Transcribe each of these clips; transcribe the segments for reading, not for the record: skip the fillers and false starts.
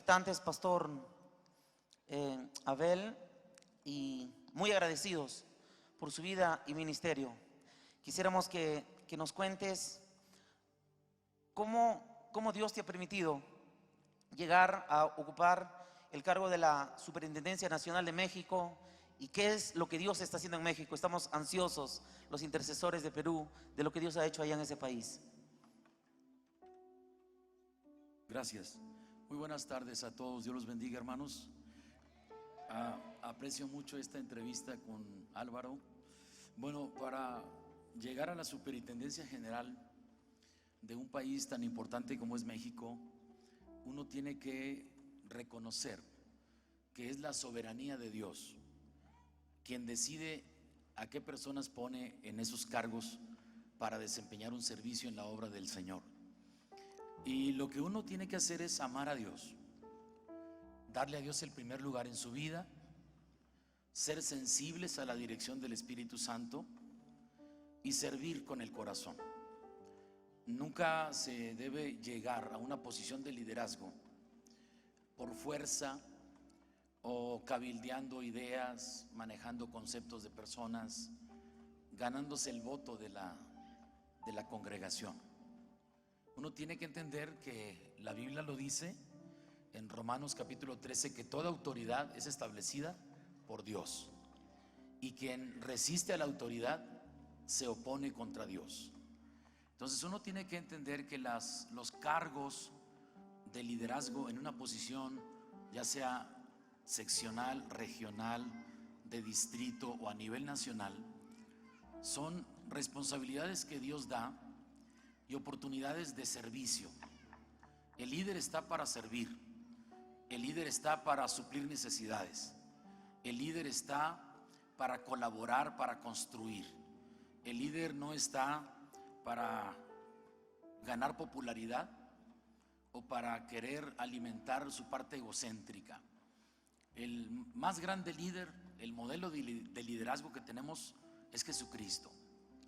expectantes, Pastor Abel, y muy agradecidos por su vida y ministerio. Quisiéramos que nos cuentes cómo Dios te ha permitido llegar a ocupar el cargo de la Superintendencia Nacional de México y qué es lo que Dios está haciendo en México. Estamos ansiosos, los intercesores de Perú, de lo que Dios ha hecho allá en ese país. Gracias. Muy buenas tardes a todos. Dios los bendiga, hermanos. Aprecio mucho esta entrevista con Álvaro. Bueno, para llegar a la Superintendencia General de un país tan importante como es México, uno tiene que reconocer que es la soberanía de Dios quien decide a qué personas pone en esos cargos para desempeñar un servicio en la obra del Señor. Y lo que uno tiene que hacer es amar a Dios, darle a Dios el primer lugar en su vida, ser sensibles a la dirección del Espíritu Santo y servir con el corazón. Nunca se debe llegar a una posición de liderazgo por fuerza o cabildeando ideas, manejando conceptos de personas, ganándose el voto de la congregación. Uno tiene que entender que la Biblia lo dice en Romanos capítulo 13, que toda autoridad es establecida por Dios y quien resiste a la autoridad se opone contra Dios. Entonces uno tiene que entender que los cargos de liderazgo en una posición, ya sea seccional, regional, de distrito o a nivel nacional, son responsabilidades que Dios da y oportunidades de servicio. El líder está para servir, el líder está para suplir necesidades, el líder está para colaborar, para construir. El líder no está para ganar popularidad o para querer alimentar su parte egocéntrica. El más grande líder, el modelo de liderazgo que tenemos es Jesucristo.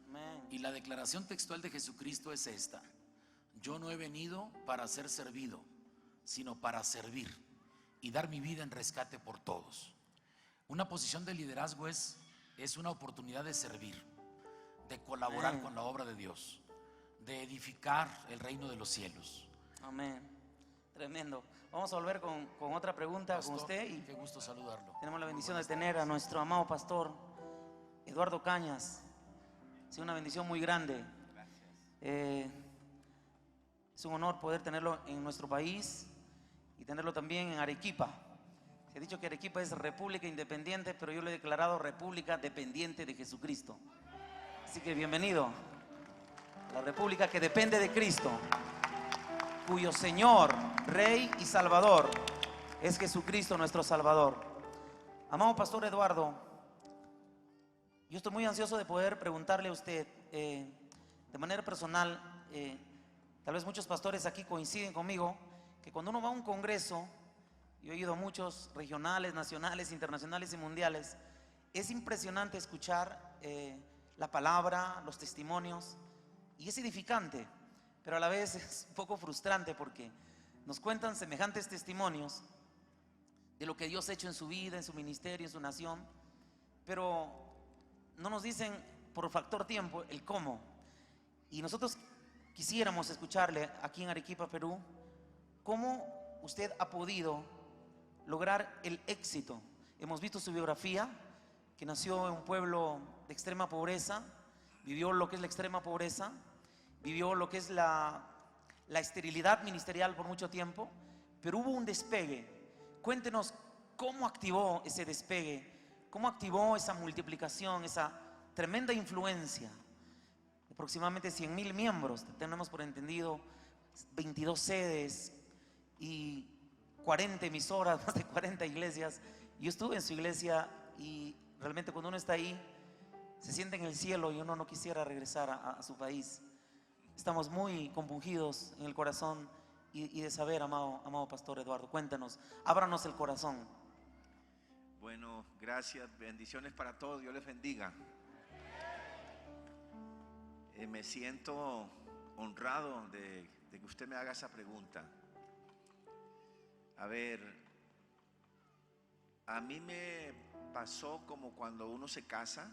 Amén. Y la declaración textual de Jesucristo es esta: yo no he venido para ser servido, sino para servir y dar mi vida en rescate por todos. Una posición de liderazgo es una oportunidad de servir, de colaborar Amén. con la obra de Dios, de edificar el reino de los cielos. Amén. Tremendo. Vamos a volver con otra pregunta, Pastor, con usted, y qué gusto saludarlo. tenemos la bendición de tener a nuestro amado pastor Eduardo Cañas. Es una bendición muy grande. Es un honor poder tenerlo en nuestro país y tenerlo también en Arequipa. Se ha dicho que Arequipa es república independiente, pero yo lo he declarado república dependiente de Jesucristo. Así que bienvenido a la república que depende de Cristo, cuyo Señor, Rey y Salvador es Jesucristo nuestro Salvador. Amado Pastor Eduardo, yo estoy muy ansioso de poder preguntarle a usted de manera personal. Tal vez muchos pastores aquí coinciden conmigo que cuando uno va a un congreso, yo he ido a muchos regionales, nacionales, internacionales y mundiales, es impresionante escuchar la palabra, los testimonios, y es edificante, pero a la vez es un poco frustrante porque nos cuentan semejantes testimonios de lo que Dios ha hecho en su vida, en su ministerio, en su nación, pero no nos dicen por factor tiempo el cómo. Y nosotros quisiéramos escucharle aquí en Arequipa, Perú, cómo usted ha podido lograr el éxito. Hemos visto su biografía, que nació en un pueblo de extrema pobreza, vivió lo que es la extrema pobreza, vivió lo que es la esterilidad ministerial por mucho tiempo, pero hubo un despegue. Cuéntenos cómo activó ese despegue, cómo activó esa multiplicación, esa tremenda influencia. Aproximadamente 100,000 miembros, tenemos por entendido 22 sedes y 40 emisoras, más de 40 iglesias. Yo estuve en su iglesia y realmente cuando uno está ahí se siente en el cielo y uno no quisiera regresar a su país. Estamos muy compungidos en el corazón y de saber, amado Pastor Eduardo, cuéntanos, ábranos el corazón. Bueno, gracias, bendiciones para todos, Dios les bendiga. Me siento honrado de que usted me haga esa pregunta. A ver, a mí me pasó como cuando uno se casa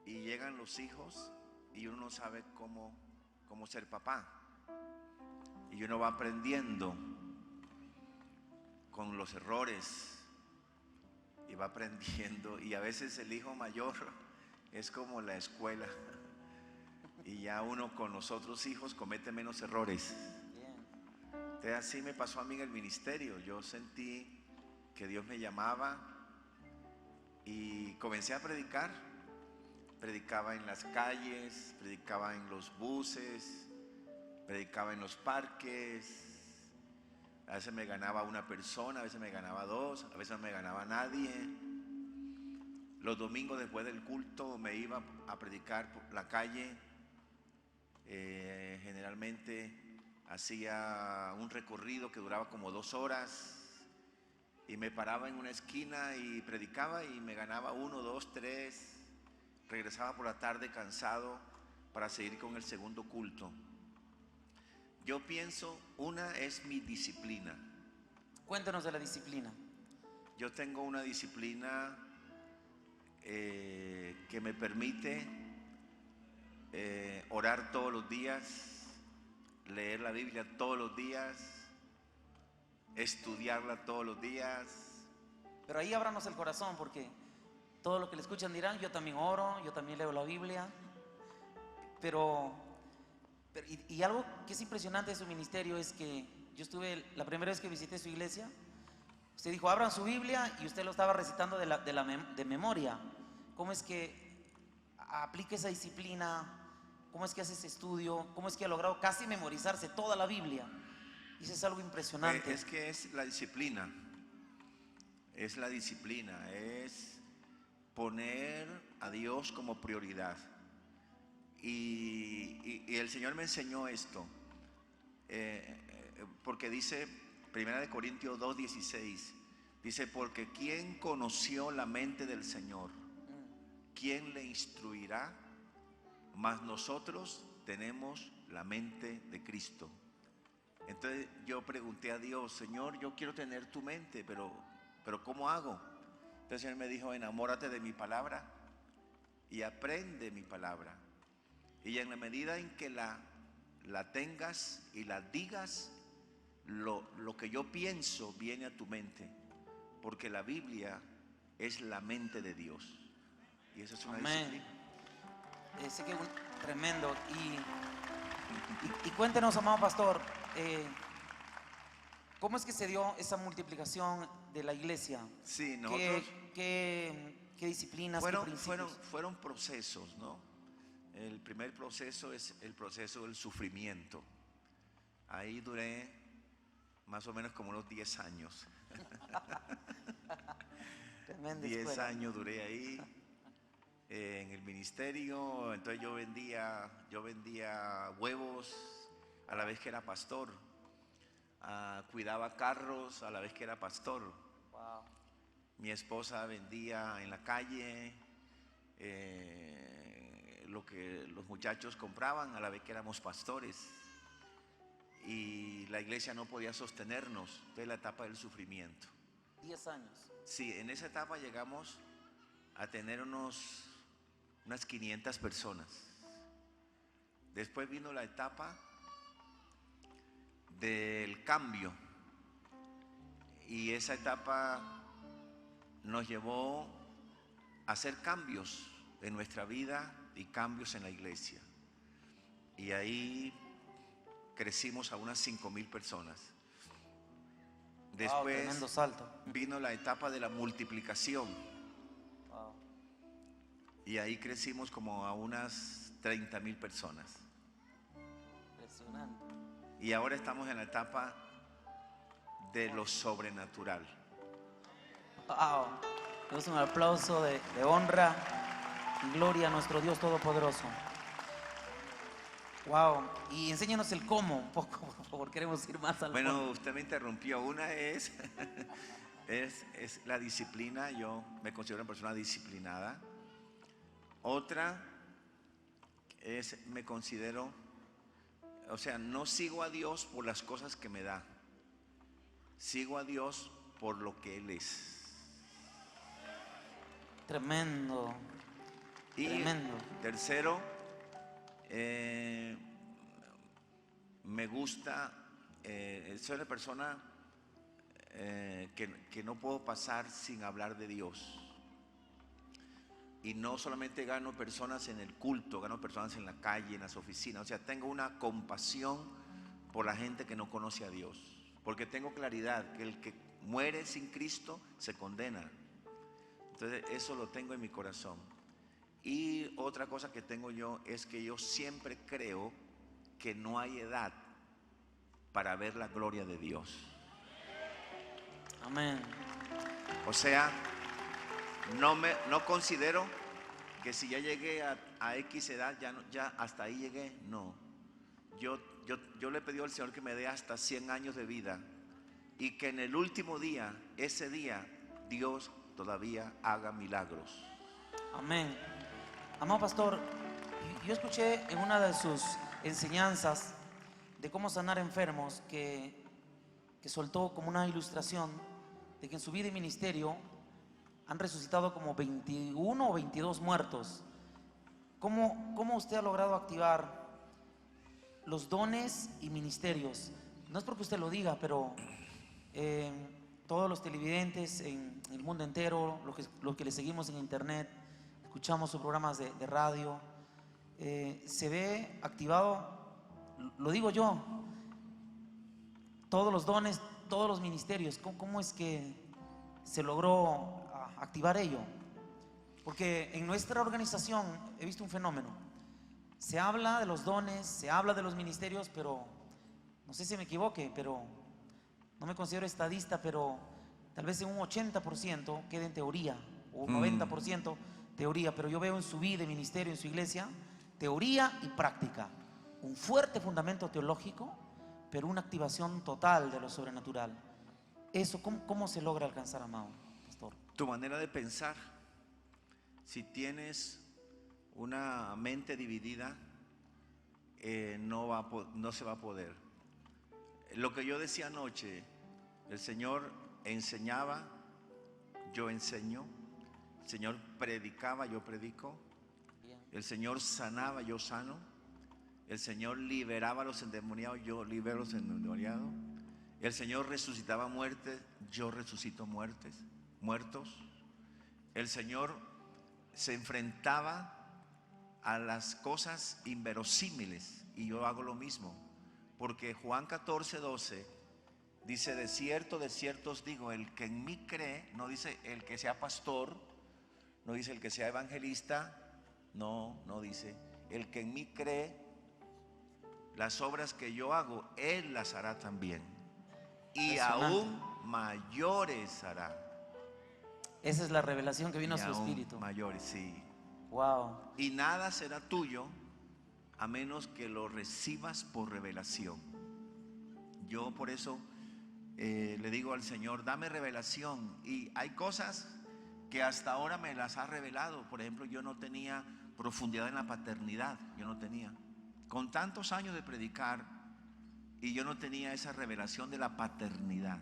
y llegan los hijos y uno no sabe cómo ser papá. Y uno va aprendiendo con los errores y va aprendiendo. Y a veces el hijo mayor es como la escuela. Y ya uno con los otros hijos comete menos errores. Entonces así me pasó a mí en el ministerio. Yo sentí que Dios me llamaba y comencé a predicar. Predicaba en las calles, predicaba en los buses, predicaba en los parques. A veces me ganaba una persona, a veces me ganaba dos, a veces no me ganaba nadie. Los domingos después del culto me iba a predicar por la calle. Generalmente hacía un recorrido que duraba como 2 horas y me paraba en una esquina y predicaba y me ganaba 1, 2, 3. Regresaba por la tarde cansado para seguir con el segundo culto. Yo pienso, una es mi disciplina. Cuéntanos de la disciplina. Yo tengo una disciplina que me permite orar todos los días, leer la Biblia todos los días, estudiarla todos los días. Pero ahí ábranos el corazón, porque todo lo que le escuchan dirán, yo también oro, yo también leo la Biblia. Pero algo que es impresionante de su ministerio es que yo estuve, la primera vez que visité su iglesia, usted dijo, abran su Biblia, y usted lo estaba recitando de memoria. ¿Cómo es que aplica esa disciplina? ¿Cómo es que hace ese estudio? ¿Cómo es que ha logrado casi memorizarse toda la Biblia? Y eso es algo impresionante. Es que es la disciplina. Es la disciplina, es poner a Dios como prioridad. Y el Señor me enseñó esto, porque dice 1 Corintios 2:16, dice, porque ¿quién conoció la mente del Señor? ¿Quién le instruirá? Mas nosotros tenemos la mente de Cristo. Entonces yo pregunté a Dios, Señor, yo quiero tener tu mente, pero ¿cómo hago? Entonces el Señor me dijo, enamórate de mi palabra y aprende mi palabra. Y en la medida en que la tengas y la digas, lo que yo pienso viene a tu mente, porque la Biblia es la mente de Dios. Y eso es una disciplina. Sé que tremendo. Y cuéntenos, amado pastor, ¿cómo es que se dio esa multiplicación de la iglesia? Sí, nosotros ¿Qué disciplinas, qué principios? fueron procesos, ¿no? El primer proceso es el proceso del sufrimiento. Ahí duré más o menos como unos 10 años. 10 años duré ahí en el ministerio. Entonces yo vendía huevos a la vez que era pastor. Cuidaba carros a la vez que era pastor. Wow. Mi esposa vendía en la calle lo que los muchachos compraban a la vez que éramos pastores. Y la iglesia no podía sostenernos. Entonces la etapa del sufrimiento. 10 años. Sí, en esa etapa llegamos a tener unas 500 personas. Después vino la etapa del cambio, y esa etapa nos llevó a hacer cambios en nuestra vida y cambios en la iglesia, y ahí crecimos a unas 5,000 personas. Después tremendo salto. vino la etapa de la multiplicación, Wow. y ahí crecimos como a unas 30,000 personas. Impresionante. Y ahora estamos en la etapa de lo sobrenatural. Wow. Demos un aplauso de honra y gloria a nuestro Dios Todopoderoso. Wow. Y enséñanos el cómo un poco, por favor. Queremos ir más al Bueno, fondo. usted me interrumpió. Una es la disciplina. Yo me considero una persona disciplinada. Otra es, me considero, o sea, no sigo a Dios por las cosas que me da. sigo a Dios por lo que Él es. Tremendo. Y Tremendo. tercero, me gusta, soy una persona que no puedo pasar sin hablar de Dios. Y no solamente gano personas en el culto, gano personas en la calle, en las oficinas. O sea, tengo una compasión por la gente que no conoce a Dios. Porque tengo claridad que el que muere sin Cristo se condena. Entonces eso lo tengo en mi corazón. Y otra cosa que tengo yo es que yo siempre creo que no hay edad para ver la gloria de Dios. Amén. O sea, no considero que si ya llegué a X edad, ya hasta ahí llegué. No. Yo le pedí al Señor que me dé hasta 100 años de vida y que en el último día, ese día, Dios todavía haga milagros. Amén. Amado pastor, yo escuché en una de sus enseñanzas de cómo sanar enfermos que soltó como una ilustración de que en su vida y ministerio han resucitado como 21 o 22 muertos. ¿Cómo usted ha logrado activar los dones y ministerios? No es porque usted lo diga, pero todos los televidentes en el mundo entero, los que le seguimos en internet, escuchamos sus programas de radio, se ve activado, lo digo yo, todos los dones, todos los ministerios. ¿Cómo es que se logró activar ello? Porque en nuestra organización he visto un fenómeno. Se habla de los dones, se habla de los ministerios, pero no sé si me equivoque, pero no me considero estadista, pero tal vez en un 80% quede en teoría, o un 90% teoría, pero yo veo en su vida, ministerio, en su iglesia, teoría y práctica. Un fuerte fundamento teológico, pero una activación total de lo sobrenatural. Eso, ¿cómo se logra alcanzar, amado pastor? Tu manera de pensar. Si tienes una mente dividida, no se va a poder. Lo que yo decía anoche, el Señor enseñaba, yo enseño. El Señor predicaba, yo predico. El Señor sanaba, yo sano. El Señor liberaba a los endemoniados, yo libero a los endemoniados. El Señor resucitaba muertes, yo resucito muertos. El Señor se enfrentaba a las cosas inverosímiles y yo hago lo mismo. Porque Juan 14:12 dice: de cierto os digo, el que en mí cree, no dice el que sea pastor, no dice el que sea evangelista, no dice, el que en mí cree, las obras que yo hago, él las hará también. Y aún mayores hará. Esa es la revelación que vino a su aún espíritu. Mayores, sí. Wow. Y nada será tuyo a menos que lo recibas por revelación. Yo por eso le digo al Señor, dame revelación. Y hay cosas que hasta ahora me las ha revelado. Por ejemplo, yo no tenía profundidad en la paternidad. Yo no tenía. Con tantos años de predicar, y yo no tenía esa revelación de la paternidad.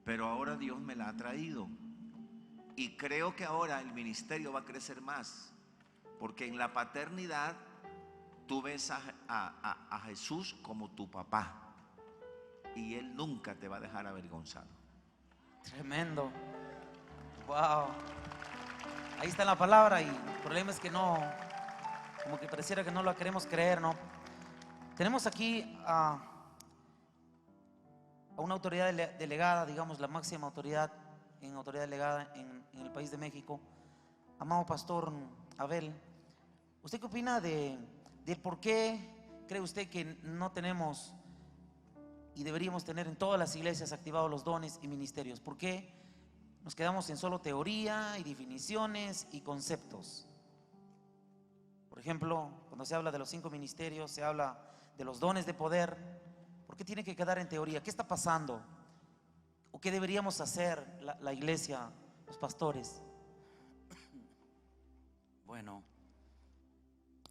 Pero ahora Dios me la ha traído. Y creo que ahora el ministerio va a crecer más. Porque en la paternidad tú ves a Jesús como tu papá. Y Él nunca te va a dejar avergonzado. Tremendo. Wow. Ahí está la palabra y el problema es que no, como que pareciera que no la queremos creer, ¿no? Tenemos aquí a una autoridad delegada, digamos la máxima autoridad delegada en el país de México, amado pastor Abel. ¿Usted qué opina de por qué cree usted que no tenemos y deberíamos tener en todas las iglesias activados los dones y ministerios? ¿Por qué nos quedamos en solo teoría y definiciones y conceptos? Por ejemplo, cuando se habla de los 5 ministerios, se habla de los dones de poder. ¿Por qué tiene que quedar en teoría? ¿Qué está pasando? ¿O qué deberíamos hacer la iglesia, los pastores? Bueno,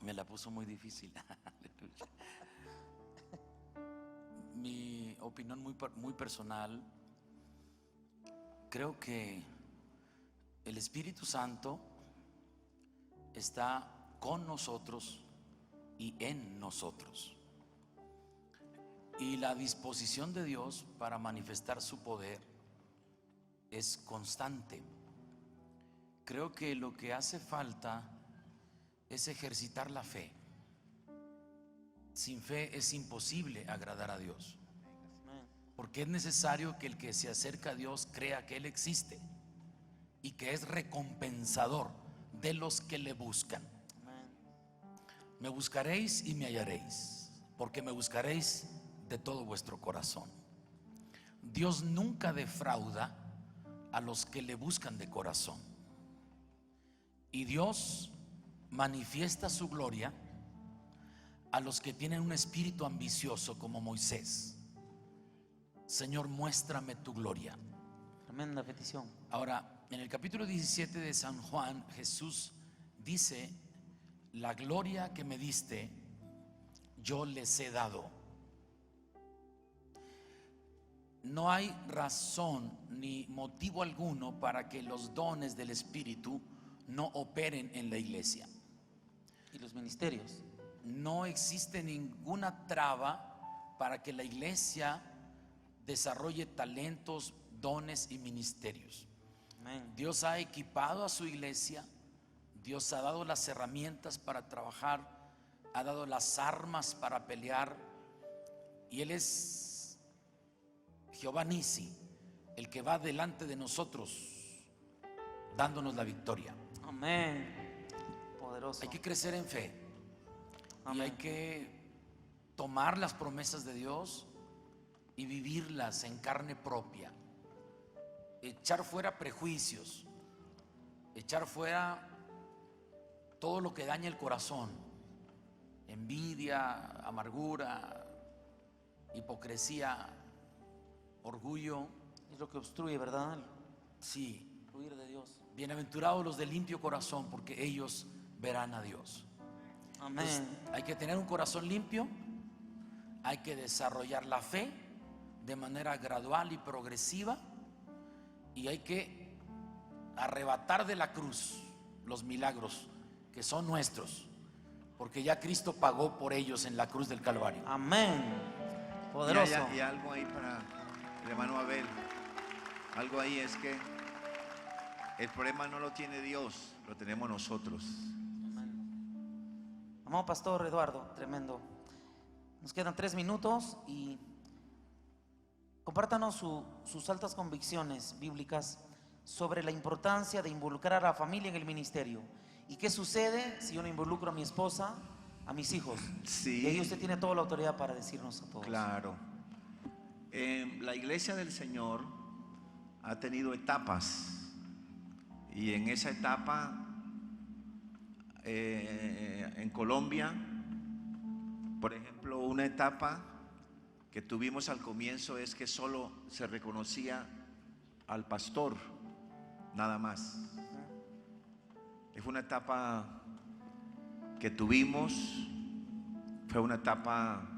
me la puso muy difícil. mi opinión muy personal, creo que el Espíritu Santo está con nosotros y en nosotros. Y la disposición de Dios para manifestar su poder es constante. Creo que lo que hace falta es ejercitar la fe. Sin fe es imposible agradar a Dios, porque es necesario que el que se acerca a Dios crea que Él existe y que es recompensador de los que le buscan. Me buscaréis y me hallaréis, porque me buscaréis de todo vuestro corazón. Dios nunca defrauda a los que le buscan de corazón, y Dios manifiesta su gloria a los que tienen un espíritu ambicioso, como Moisés. Señor, muéstrame tu gloria. Tremenda petición. Ahora, en el capítulo 17 de San Juan, Jesús dice: la gloria que me diste, yo les he dado. No hay razón ni motivo alguno para que los dones del Espíritu no operen en la iglesia. Y los ministerios. No existe ninguna traba para que la iglesia desarrolle talentos, dones y ministerios. Amén. Dios ha equipado a su iglesia, Dios ha dado las herramientas para trabajar, ha dado las armas para pelear, y Él es Jehová Nisi, el que va delante de nosotros dándonos la victoria. Amén. Poderoso. Hay que crecer en fe. Amén. Y hay que tomar las promesas de Dios y vivirlas en carne propia. Echar fuera prejuicios, echar fuera todo lo que daña el corazón: envidia, amargura, hipocresía, orgullo. Es lo que obstruye, ¿verdad? Sí. El fluir de Dios. Bienaventurados los de limpio corazón, porque ellos verán a Dios. Amén. Entonces, hay que tener un corazón limpio, hay que desarrollar la fe de manera gradual y progresiva, y hay que arrebatar de la cruz los milagros que son nuestros, porque ya Cristo pagó por ellos en la cruz del Calvario. Amén. Poderoso. Y algo ahí para el hermano Abel. Algo ahí es que el problema no lo tiene Dios, lo tenemos nosotros. Amado Pastor Eduardo, tremendo. Nos quedan 3 minutos y compártanos sus altas convicciones bíblicas sobre la importancia de involucrar a la familia en el ministerio. ¿Y qué sucede si yo no involucro a mi esposa, a mis hijos? Sí. Y ahí usted tiene toda la autoridad para decirnos a todos. Claro. La iglesia del Señor ha tenido etapas, y en esa etapa en Colombia, por ejemplo, una etapa que tuvimos al comienzo es que solo se reconocía al pastor, nada más. Fue una etapa que tuvimos, fue una etapa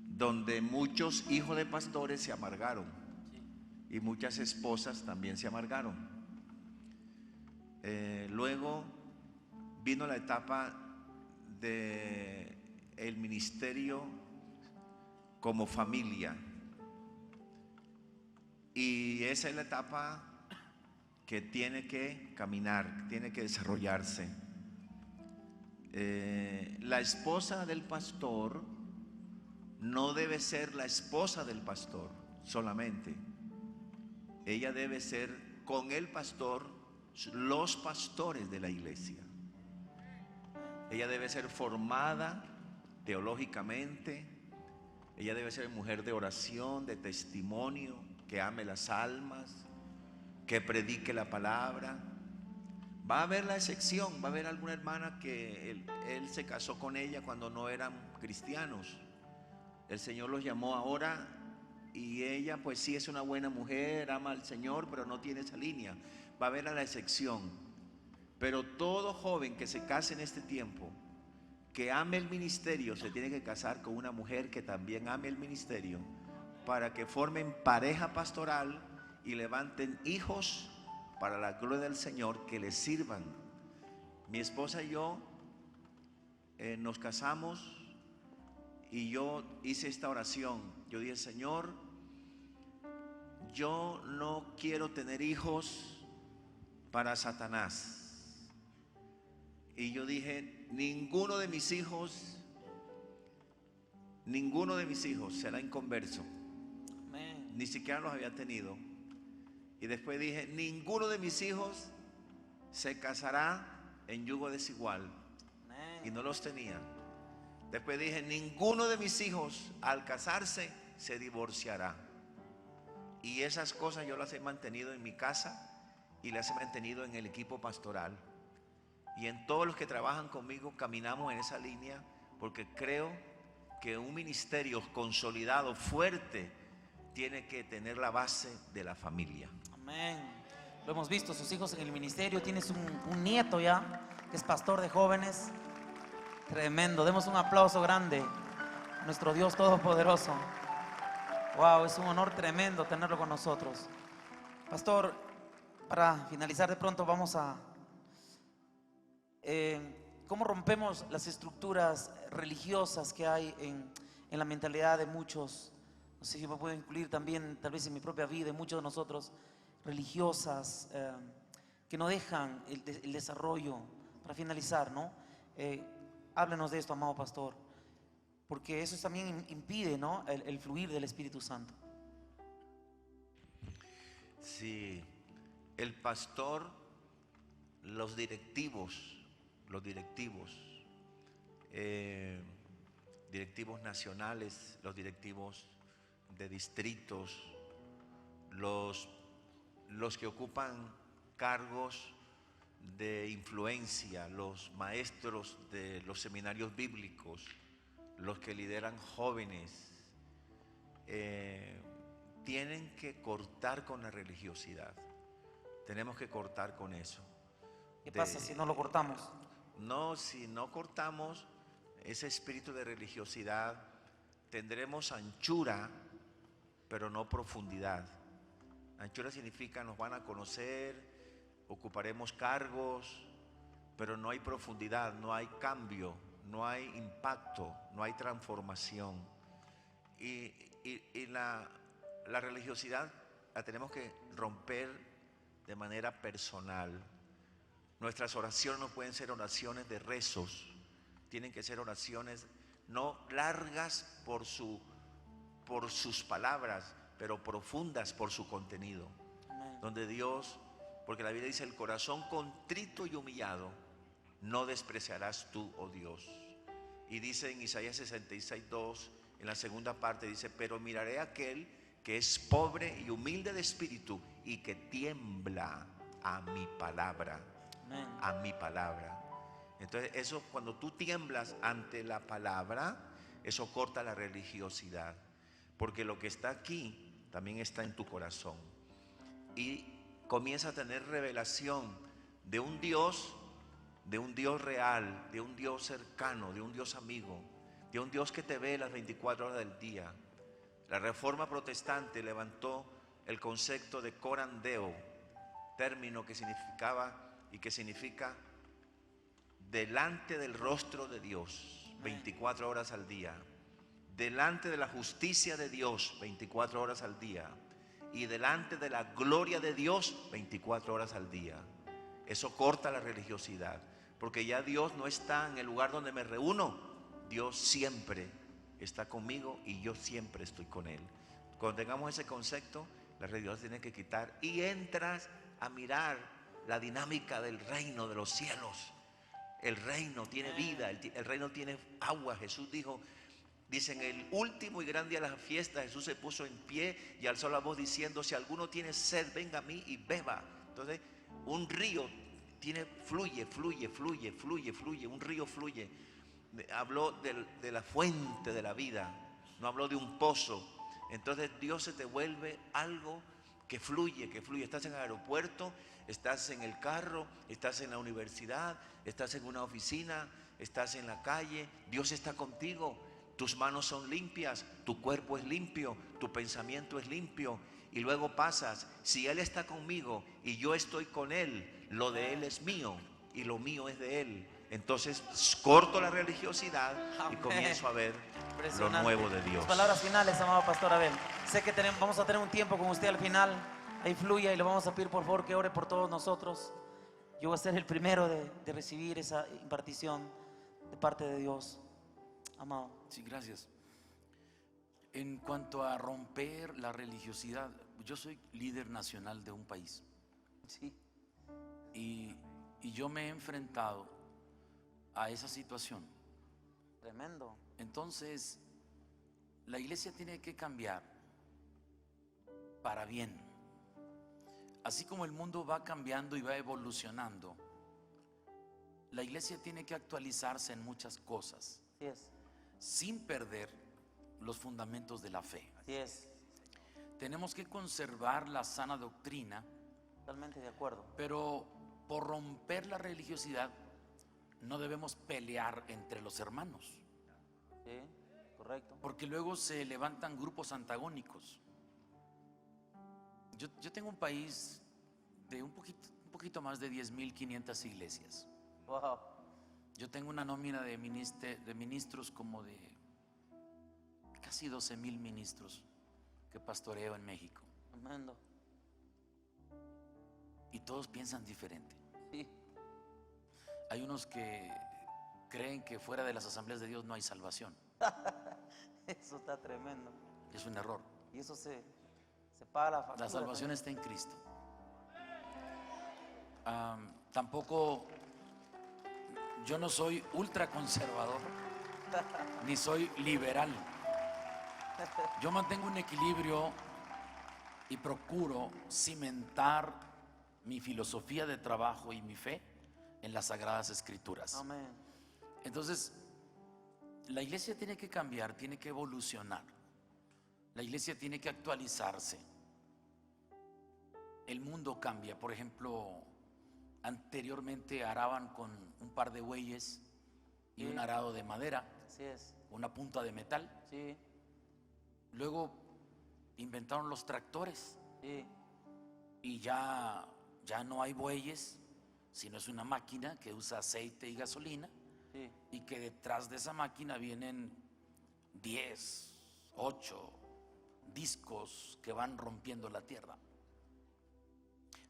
donde muchos hijos de pastores se amargaron, y muchas esposas también se amargaron. Luego vino la etapa de el ministerio como familia, y esa es la etapa que tiene que caminar, tiene que desarrollarse. La esposa del pastor no debe ser la esposa del pastor solamente, ella debe ser con el pastor los pastores de la iglesia. Ella debe ser formada teológicamente, ella debe ser mujer de oración, de testimonio, que ame las almas, que predique la palabra. Va a haber la excepción, va a haber alguna hermana que él se casó con ella cuando no eran cristianos. El Señor los llamó ahora, y ella pues sí es una buena mujer, ama al Señor, pero no tiene esa línea. Va a haber la excepción. Pero todo joven que se case en este tiempo que ame el ministerio se tiene que casar con una mujer que también ame el ministerio, para que formen pareja pastoral y levanten hijos para la gloria del Señor, que les sirvan. Mi esposa y yo nos casamos y yo hice esta oración. Yo dije: Señor, yo no quiero tener hijos para Satanás. Y yo dije: ninguno de mis hijos será inconverso. Amén. Ni siquiera los había tenido. Y después dije: ninguno de mis hijos se casará en yugo desigual. Amén. Y no los tenía. Después dije: ninguno de mis hijos al casarse se divorciará. Y esas cosas yo las he mantenido en mi casa y las he mantenido en el equipo pastoral. Y en todos los que trabajan conmigo caminamos en esa línea, porque creo que un ministerio consolidado, fuerte, tiene que tener la base de la familia. Amén. Lo hemos visto, sus hijos en el ministerio. Tienes un nieto ya que es pastor de jóvenes. Tremendo. Demos un aplauso grande a nuestro Dios Todopoderoso. Wow, es un honor tremendo tenerlo con nosotros. Pastor, para finalizar de pronto vamos a ¿cómo rompemos las estructuras religiosas que hay en la mentalidad de muchos? No sé si me puedo incluir también, tal vez en mi propia vida, en muchos de nosotros, religiosas, que no dejan el desarrollo. Para finalizar, ¿no? Háblenos de esto, amado pastor, porque eso también impide, ¿no?, el fluir del Espíritu Santo. Sí, el pastor, los directivos nacionales, los directivos de distritos, los que ocupan cargos de influencia, los maestros de los seminarios bíblicos, los que lideran jóvenes, tienen que cortar con la religiosidad. Tenemos que cortar con eso. ¿Qué pasa si no lo cortamos? No, si no cortamos ese espíritu de religiosidad, tendremos anchura, pero no profundidad. Anchura significa nos van a conocer, ocuparemos cargos, pero no hay profundidad, no hay cambio, no hay impacto, no hay transformación. Y la religiosidad la tenemos que romper de manera personal. Nuestras oraciones no pueden ser oraciones de rezos, tienen que ser oraciones no largas por sus palabras, pero profundas por su contenido. Amén. Donde Dios, porque la Biblia dice: el corazón contrito y humillado no despreciarás tú, oh Dios. Y dice en Isaías 66:2, en la segunda parte dice: pero miraré a aquel que es pobre y humilde de espíritu y que tiembla a mi palabra. Amén. A mi palabra. Entonces eso, cuando tú tiemblas ante la palabra, eso corta la religiosidad, porque lo que está aquí también está en tu corazón, y comienza a tener revelación de un Dios real, de un Dios cercano, de un Dios amigo, de un Dios que te ve las 24 horas del día. La Reforma Protestante levantó el concepto de coram Deo, término que significaba y que significa delante del rostro de Dios 24 horas al día, delante de la justicia de Dios 24 horas al día, y delante de la gloria de Dios 24 horas al día. Eso corta la religiosidad, porque ya Dios no está en el lugar donde me reúno, Dios siempre está conmigo y yo siempre estoy con Él. Cuando tengamos ese concepto, la religiosidad tiene que quitar y entras a mirar la dinámica del reino de los cielos. El reino tiene vida, el reino tiene agua. Jesús dice en el último y gran día de la fiesta, Jesús se puso en pie y alzó la voz diciendo: si alguno tiene sed, venga a mí y beba. Entonces un río fluye, un río fluye. Habló de la fuente de la vida, no habló de un pozo. Entonces Dios se te vuelve algo que fluye. Estás en el aeropuerto, estás en el carro, estás en la universidad, estás en una oficina, estás en la calle, Dios está contigo. Tus manos son limpias, tu cuerpo es limpio, tu pensamiento es limpio. Y luego pasas, si Él está conmigo y yo estoy con Él, lo de Él es mío y lo mío es de Él. Entonces corto la religiosidad y Amén. comienzo a ver lo Impresionante. nuevo de Dios. Sus palabras finales, amado Pastor Abel. Sé que vamos a tener un tiempo con usted al final. Ahí fluya y le vamos a pedir por favor que ore por todos nosotros. Yo voy a ser el primero de recibir esa impartición de parte de Dios. Amado. Sí, gracias. En cuanto a romper la religiosidad, yo soy líder nacional de un país Sí. y yo me he enfrentado a esa situación. Tremendo. Entonces, la iglesia tiene que cambiar para bien. Así como el mundo va cambiando y va evolucionando, la iglesia tiene que actualizarse en muchas cosas, Así es. sin perder los fundamentos de la fe. Así es. Tenemos que conservar la sana doctrina, Totalmente de acuerdo. pero por romper la religiosidad no debemos pelear entre los hermanos, Sí, correcto. porque luego se levantan grupos antagónicos. Yo tengo un país de un poquito más de 10.500 iglesias. Wow. Yo tengo una nómina de ministros como de casi 12,000 ministros que pastoreo en México. Tremendo. Y todos piensan diferente. Sí. Hay unos que creen que fuera de las asambleas de Dios no hay salvación. Eso está tremendo. Es un error. Y eso se paga la factura. La salvación está en Cristo. Tampoco, yo no soy ultraconservador ni soy liberal. Yo mantengo un equilibrio y procuro cimentar mi filosofía de trabajo y mi fe en las Sagradas Escrituras. Amén. Entonces, la iglesia tiene que cambiar, tiene que evolucionar. La iglesia tiene que actualizarse. El mundo cambia. Por ejemplo, anteriormente araban con un par de bueyes y un arado de madera, Así es. una punta de metal. Sí, Luego inventaron los tractores sí. y ya no hay bueyes, sino es una máquina que usa aceite y gasolina, Sí. y que detrás de esa máquina vienen 10, 8 discos que van rompiendo la tierra.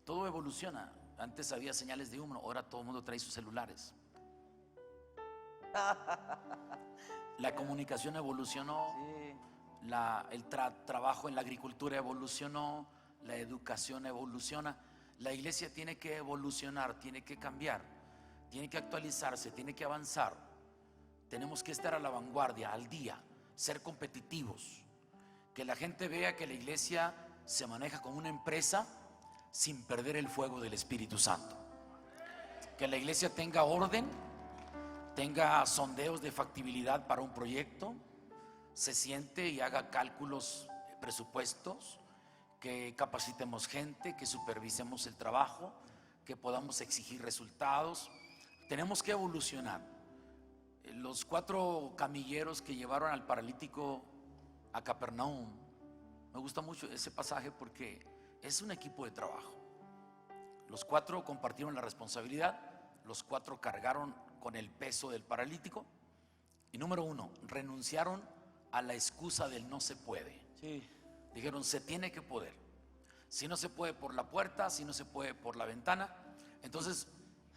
Todo evoluciona. Antes había señales de humo, ahora todo el mundo trae sus celulares. La comunicación evolucionó, Sí. el trabajo en la agricultura evolucionó, la educación evoluciona. La iglesia tiene que evolucionar, tiene que cambiar, tiene que actualizarse, tiene que avanzar. Tenemos que estar a la vanguardia, al día, ser competitivos. Que la gente vea que la iglesia se maneja como una empresa sin perder el fuego del Espíritu Santo. Que la iglesia tenga orden, tenga sondeos de factibilidad para un proyecto, se siente y haga cálculos, presupuestos, que capacitemos gente, que supervisemos el trabajo, que podamos exigir resultados. Tenemos que evolucionar. Los 4 camilleros que llevaron al paralítico a Capernaum, me gusta mucho ese pasaje porque es un equipo de trabajo. Los 4 compartieron la responsabilidad, los 4 cargaron con el peso del paralítico. Y número 1, renunciaron a la excusa del no se puede. Sí. Dijeron, se tiene que poder. Si no se puede por la puerta, si no se puede por la ventana, entonces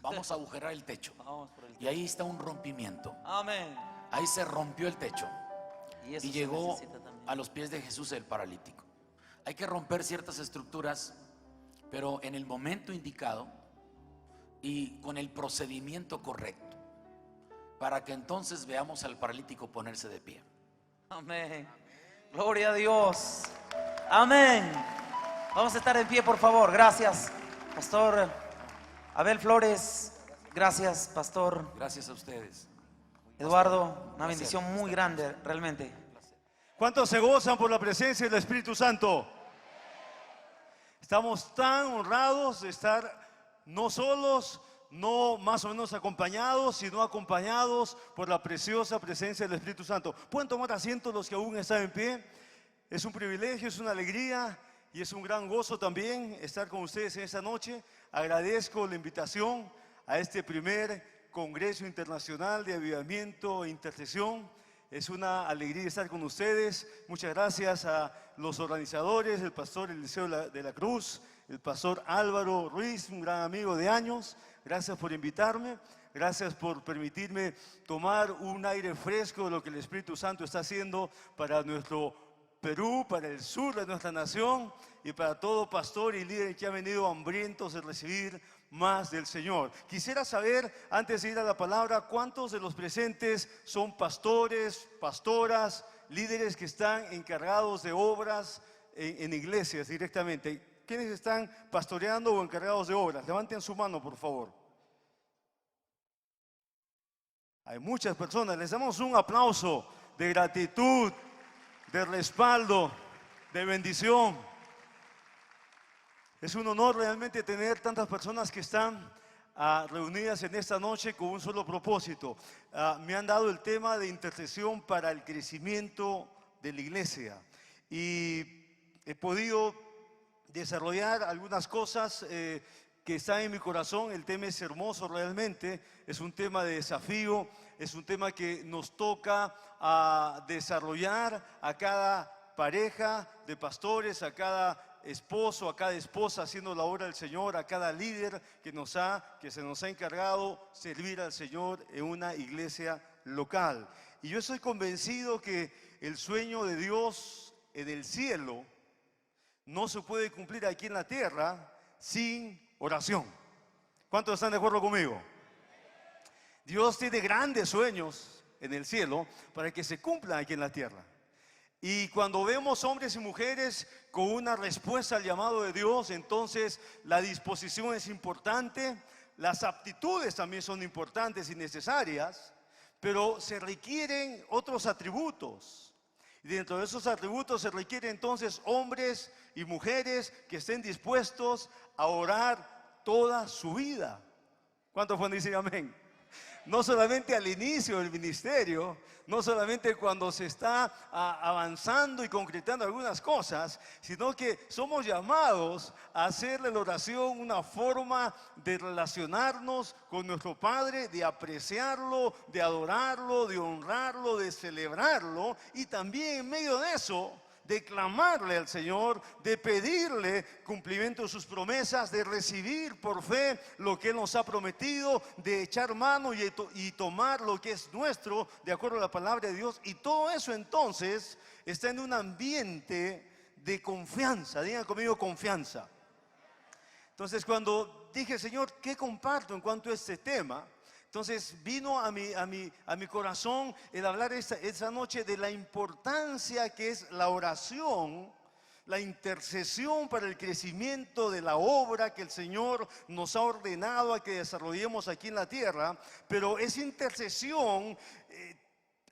vamos a agujerar el techo. Vamos por el Y ahí está un rompimiento. Amén. Ahí se rompió el techo eso y se llegó necesita también. a los pies de Jesús el paralítico. Hay que romper ciertas estructuras, pero en el momento indicado y con el procedimiento correcto, para que entonces veamos al paralítico ponerse de pie. Amén. Gloria a Dios. Amén. Vamos a estar en pie, por favor. Gracias, Pastor Abel Flores. Gracias, Pastor Gracias a ustedes. Eduardo. Una bendición muy grande, realmente. ¿Cuántos se gozan por la presencia del Espíritu Santo? Estamos tan honrados de estar no solos, no más o menos acompañados, sino acompañados por la preciosa presencia del Espíritu Santo. Pueden tomar asiento los que aún están en pie. Es un privilegio, es una alegría y es un gran gozo también estar con ustedes en esta noche. Agradezco la invitación a este primer Congreso Internacional de Avivamiento e Intercesión. Es una alegría estar con ustedes. Muchas gracias a los organizadores, el pastor Eliseo de la Cruz, el pastor Álvaro Ruiz, un gran amigo de años. Gracias por invitarme, gracias por permitirme tomar un aire fresco de lo que el Espíritu Santo está haciendo para nuestro Perú, para el sur de nuestra nación y para todo pastor y líder que ha venido hambrientos de recibir más del Señor. Quisiera saber, antes de ir a la palabra, ¿cuántos de los presentes son pastores, pastoras, líderes que están encargados de obras en iglesias directamente? ¿Quiénes están pastoreando o encargados de obras? Levanten su mano, por favor. Hay muchas personas. Les damos un aplauso de gratitud, de respaldo, de bendición. Es un honor realmente tener tantas personas que están reunidas en esta noche con un solo propósito. Me han dado el tema de intercesión para el crecimiento de la iglesia y he podido desarrollar algunas cosas que están en mi corazón. El tema es hermoso realmente, es un tema de desafío, es un tema que nos toca desarrollar a cada pareja de pastores, a cada esposo, a cada esposa haciendo la obra del Señor, a cada líder que se nos ha encargado servir al Señor en una iglesia local. Y yo estoy convencido que el sueño de Dios en el cielo no se puede cumplir aquí en la tierra sin oración. ¿Cuántos están de acuerdo conmigo? Dios tiene grandes sueños en el cielo para que se cumplan aquí en la tierra. Y cuando vemos hombres y mujeres con una respuesta al llamado de Dios, entonces la disposición es importante, las aptitudes también son importantes y necesarias, pero se requieren otros atributos. Y dentro de esos atributos se requieren entonces hombres y mujeres que estén dispuestos a orar toda su vida. ¿Cuántos pueden decir amén? No solamente al inicio del ministerio, no solamente cuando se está avanzando y concretando algunas cosas, sino que somos llamados a hacerle la oración una forma de relacionarnos con nuestro Padre, de apreciarlo, de adorarlo, de honrarlo, de celebrarlo y también en medio de eso de clamarle al Señor, de pedirle cumplimiento de sus promesas, de recibir por fe lo que Él nos ha prometido, de echar mano y tomar lo que es nuestro de acuerdo a la palabra de Dios. Y todo eso entonces está en un ambiente de confianza. Digan conmigo confianza. Entonces cuando dije, Señor, ¿qué comparto en cuanto a este tema? Entonces vino a mi corazón el hablar esta noche de la importancia que es la oración, la intercesión para el crecimiento de la obra que el Señor nos ha ordenado a que desarrollemos aquí en la tierra. Pero esa intercesión,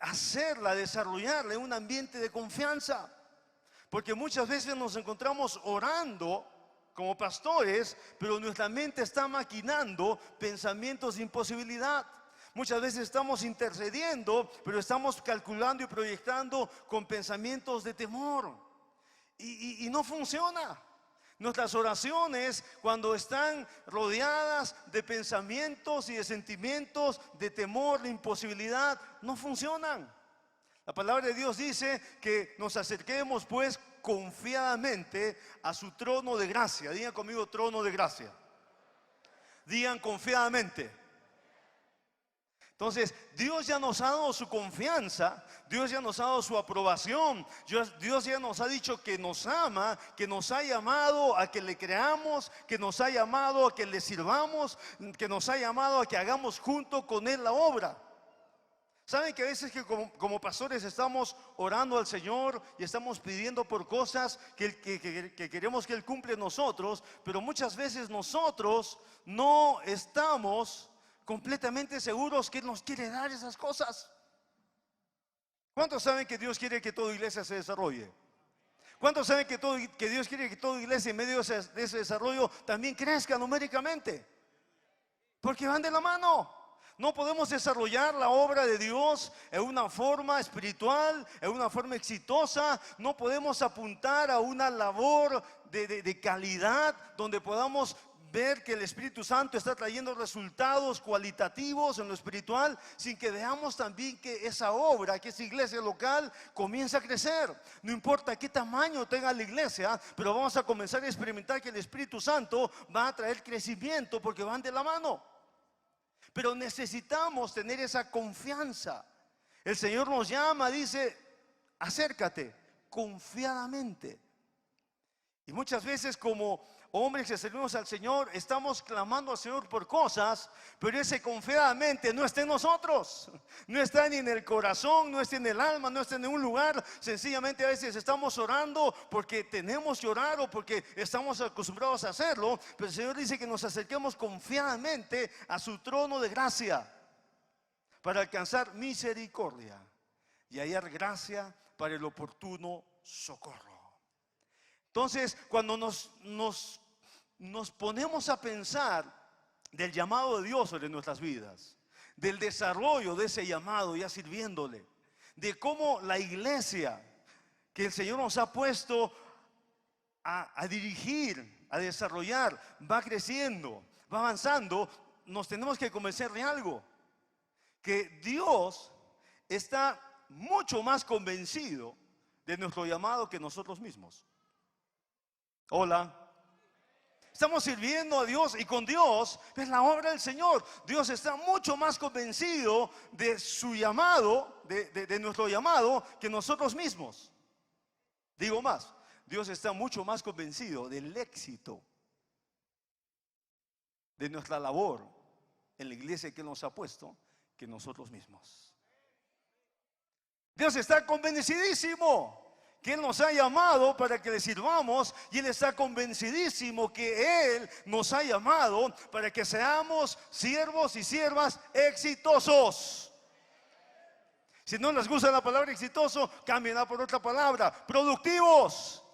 hacerla, desarrollarla en un ambiente de confianza. Porque muchas veces nos encontramos orando como pastores, pero nuestra mente está maquinando pensamientos de imposibilidad. Muchas veces estamos intercediendo, pero estamos calculando y proyectando con pensamientos de temor. Y no funciona. Nuestras oraciones, cuando están rodeadas de pensamientos y de sentimientos de temor, de imposibilidad, no funcionan. La palabra de Dios dice que nos acerquemos pues confiadamente a su trono de gracia. Digan conmigo trono de gracia. Digan confiadamente. Entonces, Dios ya nos ha dado su confianza, Dios ya nos ha dado su aprobación, Dios ya nos ha dicho que nos ama, que nos ha llamado a que le creamos, que nos ha llamado a que le sirvamos, que nos ha llamado a que hagamos junto con Él la obra. ¿Saben que a veces que como pastores estamos orando al Señor y estamos pidiendo por cosas que queremos que Él cumpla en nosotros, pero muchas veces nosotros no estamos completamente seguros que Él nos quiere dar esas cosas? ¿Cuántos saben que Dios quiere que toda iglesia se desarrolle? ¿Cuántos saben que Dios quiere que toda iglesia en medio de ese desarrollo también crezca numéricamente? Porque van de la mano. No podemos desarrollar la obra de Dios en una forma espiritual, en una forma exitosa. No podemos apuntar a una labor de calidad donde podamos ver que el Espíritu Santo está trayendo resultados cualitativos en lo espiritual, sin que veamos también que esa obra, que esa iglesia local comienza a crecer. No importa qué tamaño tenga la iglesia, pero vamos a comenzar a experimentar que el Espíritu Santo va a traer crecimiento porque van de la mano. Pero necesitamos tener esa confianza. El Señor nos llama, dice, acércate confiadamente. Y muchas veces como hombres que servimos al Señor, estamos clamando al Señor por cosas, pero ese confiadamente no está en nosotros, no está ni en el corazón, no está en el alma, no está en ningún lugar. Sencillamente a veces estamos orando porque tenemos que orar o porque estamos acostumbrados a hacerlo, pero el Señor dice que nos acerquemos confiadamente a su trono de gracia para alcanzar misericordia y hallar gracia para el oportuno socorro. Entonces, cuando nos ponemos a pensar del llamado de Dios sobre nuestras vidas, del desarrollo de ese llamado ya sirviéndole, de cómo la iglesia que el Señor nos ha puesto a dirigir, a desarrollar, va creciendo, va avanzando, nos tenemos que convencer de algo, que Dios está mucho más convencido de nuestro llamado que nosotros mismos. Hola. Estamos sirviendo a Dios y con Dios es la obra del Señor. Dios está mucho más convencido de su llamado, de nuestro llamado, que nosotros mismos. Digo más, Dios está mucho más convencido del éxito de nuestra labor en la iglesia que nos ha puesto que nosotros mismos. Dios está convencidísimo que Él nos ha llamado para que le sirvamos, y Él está convencidísimo que Él nos ha llamado para que seamos siervos y siervas exitosos. Si no les gusta la palabra exitoso, cámbienla por otra palabra: productivos.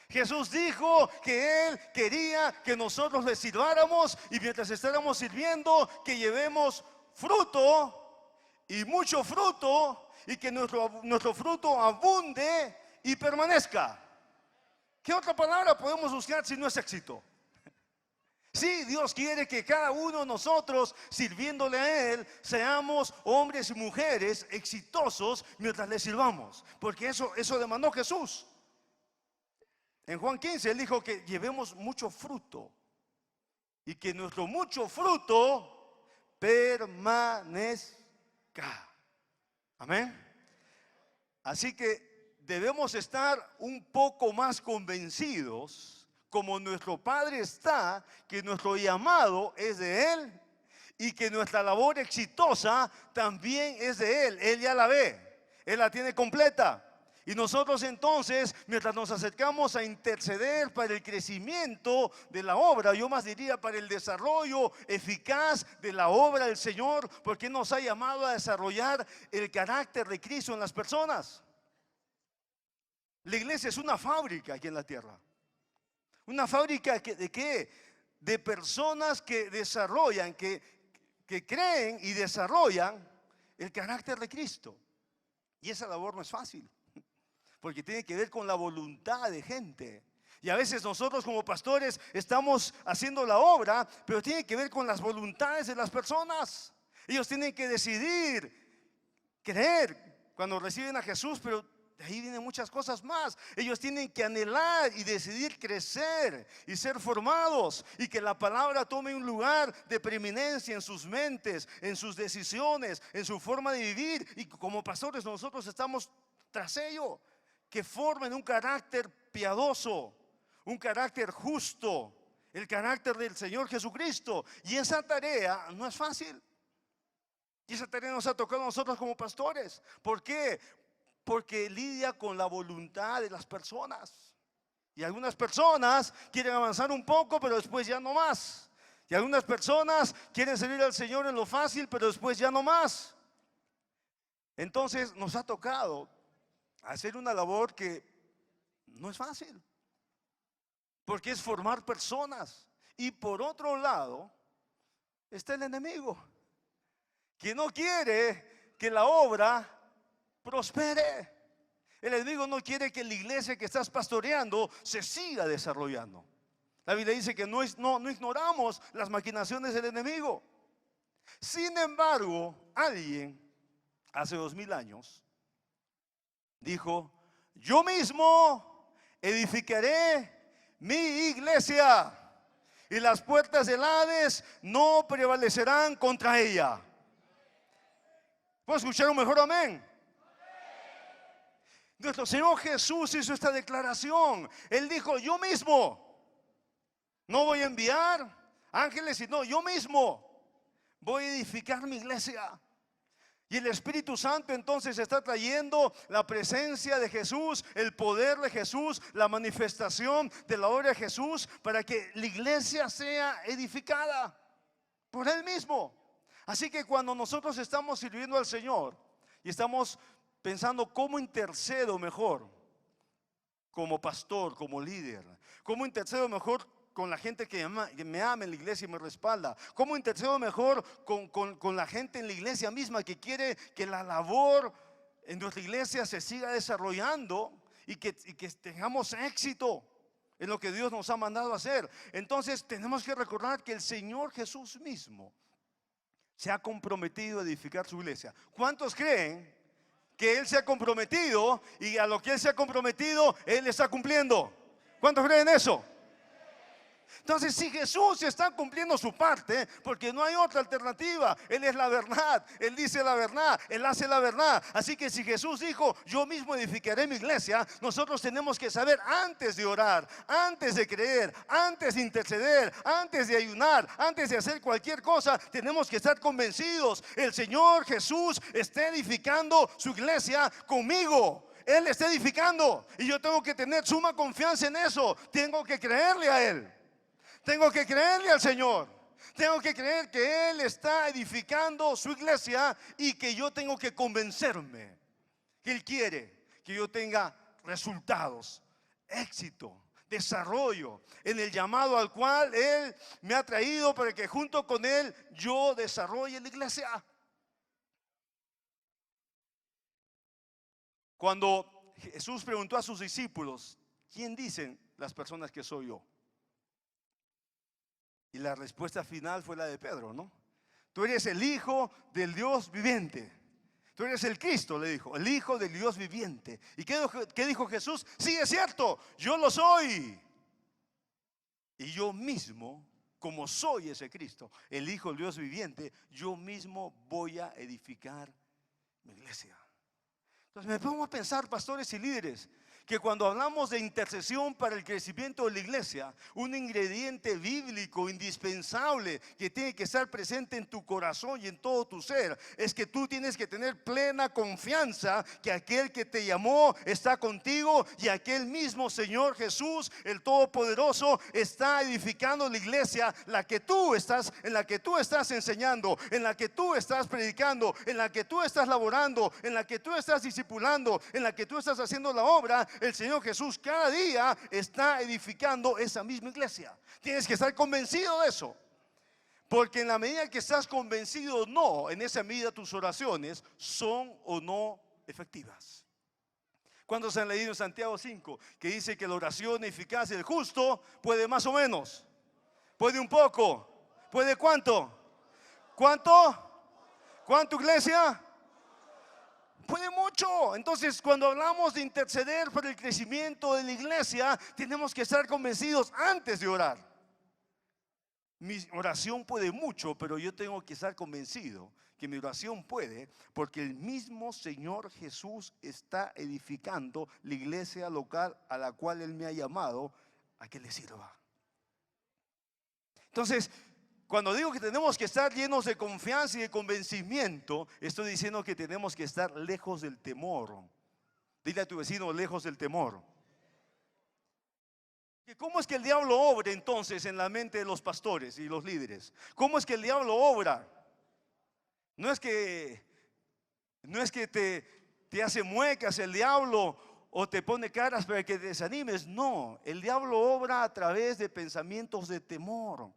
Jesús dijo que Él quería que nosotros le sirváramos, y mientras estáramos sirviendo, que llevemos fruto, y mucho fruto, y que nuestro fruto abunde y permanezca. ¿Qué otra palabra podemos buscar si no es éxito? Sí, Dios quiere que cada uno de nosotros, sirviéndole a Él, seamos hombres y mujeres exitosos mientras le sirvamos, porque eso demandó Jesús. En Juan 15 Él dijo que llevemos mucho fruto y que nuestro mucho fruto permanezca. Amén. Así que debemos estar un poco más convencidos, como nuestro Padre está, que nuestro llamado es de Él y que nuestra labor exitosa también es de Él. Él ya la ve, Él la tiene completa. Y nosotros entonces, mientras nos acercamos a interceder para el crecimiento de la obra, yo más diría para el desarrollo eficaz de la obra del Señor, porque nos ha llamado a desarrollar el carácter de Cristo en las personas. La iglesia es una fábrica aquí en la tierra. Una fábrica ¿de qué? De personas que desarrollan, que creen y desarrollan el carácter de Cristo. Y esa labor no es fácil, porque tiene que ver con la voluntad de gente. Y a veces nosotros como pastores estamos haciendo la obra, pero tiene que ver con las voluntades de las personas. Ellos tienen que decidir, creer cuando reciben a Jesús, pero de ahí vienen muchas cosas más. Ellos tienen que anhelar y decidir crecer y ser formados, y que la palabra tome un lugar de preeminencia en sus mentes, en sus decisiones, en su forma de vivir. Y como pastores nosotros estamos tras ello, que formen un carácter piadoso, un carácter justo, el carácter del Señor Jesucristo. Y esa tarea no es fácil. Y esa tarea nos ha tocado a nosotros como pastores. ¿Por qué? Porque lidia con la voluntad de las personas. Y algunas personas quieren avanzar un poco, pero después ya no más. Y algunas personas quieren servir al Señor en lo fácil, pero después ya no más. Entonces nos ha tocado hacer una labor que no es fácil, porque es formar personas. Y por otro lado, está el enemigo, que no quiere que la obra prospere. El enemigo no quiere que la iglesia que estás pastoreando se siga desarrollando. La Biblia dice que no ignoramos las maquinaciones del enemigo. Sin embargo, alguien hace 2000 años dijo: yo mismo edificaré mi iglesia y las puertas del Hades no prevalecerán contra ella. ¿Puedo escuchar un mejor amén? Nuestro Señor Jesús hizo esta declaración. Él dijo: yo mismo no voy a enviar ángeles, sino yo mismo voy a edificar mi iglesia. Y el Espíritu Santo entonces está trayendo la presencia de Jesús, el poder de Jesús, la manifestación de la obra de Jesús, para que la iglesia sea edificada por Él mismo. Así que cuando nosotros estamos sirviendo al Señor y estamos pensando cómo intercedo mejor como pastor, como líder, cómo intercedo mejor con la gente que me ama en la iglesia y me respalda, cómo intercedo mejor con la gente en la iglesia misma que quiere que la labor en nuestra iglesia se siga desarrollando y que tengamos éxito en lo que Dios nos ha mandado a hacer. Entonces tenemos que recordar que el Señor Jesús mismo se ha comprometido a edificar su iglesia. ¿Cuántos creen que Él se ha comprometido y a lo que Él se ha comprometido Él está cumpliendo? ¿Cuántos creen eso? Entonces, si Jesús está cumpliendo su parte, porque no hay otra alternativa, Él es la verdad, Él dice la verdad, Él hace la verdad. Así que si Jesús dijo: yo mismo edificaré mi iglesia, nosotros tenemos que saber, antes de orar, antes de creer, antes de interceder, antes de ayunar, antes de hacer cualquier cosa, tenemos que estar convencidos: el Señor Jesús está edificando su iglesia conmigo. Él está edificando y yo tengo que tener suma confianza en eso. Tengo que creerle a Él. Tengo que creerle al Señor. Tengo que creer que Él está edificando su iglesia y que yo tengo que convencerme que Él quiere que yo tenga resultados, éxito, desarrollo en el llamado al cual Él me ha traído, para que junto con Él yo desarrolle la iglesia. Cuando Jesús preguntó a sus discípulos: ¿quién dicen las personas que soy yo? Y la respuesta final fue la de Pedro, ¿no? Tú eres el Hijo del Dios viviente. Tú eres el Cristo, le dijo, el Hijo del Dios viviente. ¿Y qué dijo Jesús? Sí, es cierto, yo lo soy. Y yo mismo, como soy ese Cristo, el Hijo del Dios viviente, yo mismo voy a edificar mi iglesia. Entonces me pongo a pensar, pastores y líderes, que cuando hablamos de intercesión para el crecimiento de la iglesia, un ingrediente bíblico indispensable que tiene que estar presente en tu corazón y en todo tu ser, es que tú tienes que tener plena confianza que aquel que te llamó está contigo, y aquel mismo Señor Jesús, el Todopoderoso, está edificando la iglesia, en la que tú estás enseñando, en la que tú estás predicando, en la que tú estás laborando, en la que tú estás discipulando, en la que tú estás haciendo la obra. El Señor Jesús cada día está edificando esa misma iglesia. Tienes que estar convencido de eso, porque en la medida que estás convencido, no, en esa medida tus oraciones son o no efectivas. ¿Cuántos han leído en Santiago 5 que dice que la oración eficaz del justo puede más o menos? ¿Puede un poco? ¿Puede cuánto? ¿Cuánto? ¿Cuánto, iglesia? Puede mucho. Entonces, cuando hablamos de interceder por el crecimiento de la iglesia, tenemos que estar convencidos antes de orar. Mi oración puede mucho, pero yo tengo que estar convencido que mi oración puede, porque el mismo Señor Jesús está edificando la iglesia local a la cual Él me ha llamado a que le sirva. Entonces, cuando digo que tenemos que estar llenos de confianza y de convencimiento, estoy diciendo que tenemos que estar lejos del temor. Dile a tu vecino: lejos del temor. ¿Cómo es que el diablo obra entonces en la mente de los pastores y los líderes? ¿Cómo es que el diablo obra? No es que te hace muecas el diablo o te pone caras para que te desanimes. No, el diablo obra a través de pensamientos de temor.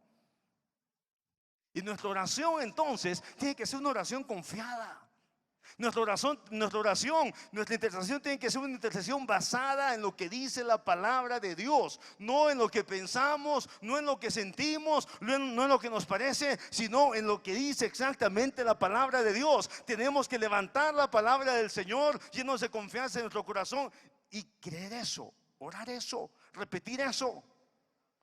Y nuestra oración entonces tiene que ser una oración confiada. Nuestra intercesión tiene que ser una intercesión basada en lo que dice la palabra de Dios, no en lo que pensamos, no en lo que sentimos, no en lo que nos parece, sino en lo que dice exactamente la palabra de Dios. Tenemos que levantar la palabra del Señor, llenos de confianza en nuestro corazón y creer eso, orar eso, repetir eso.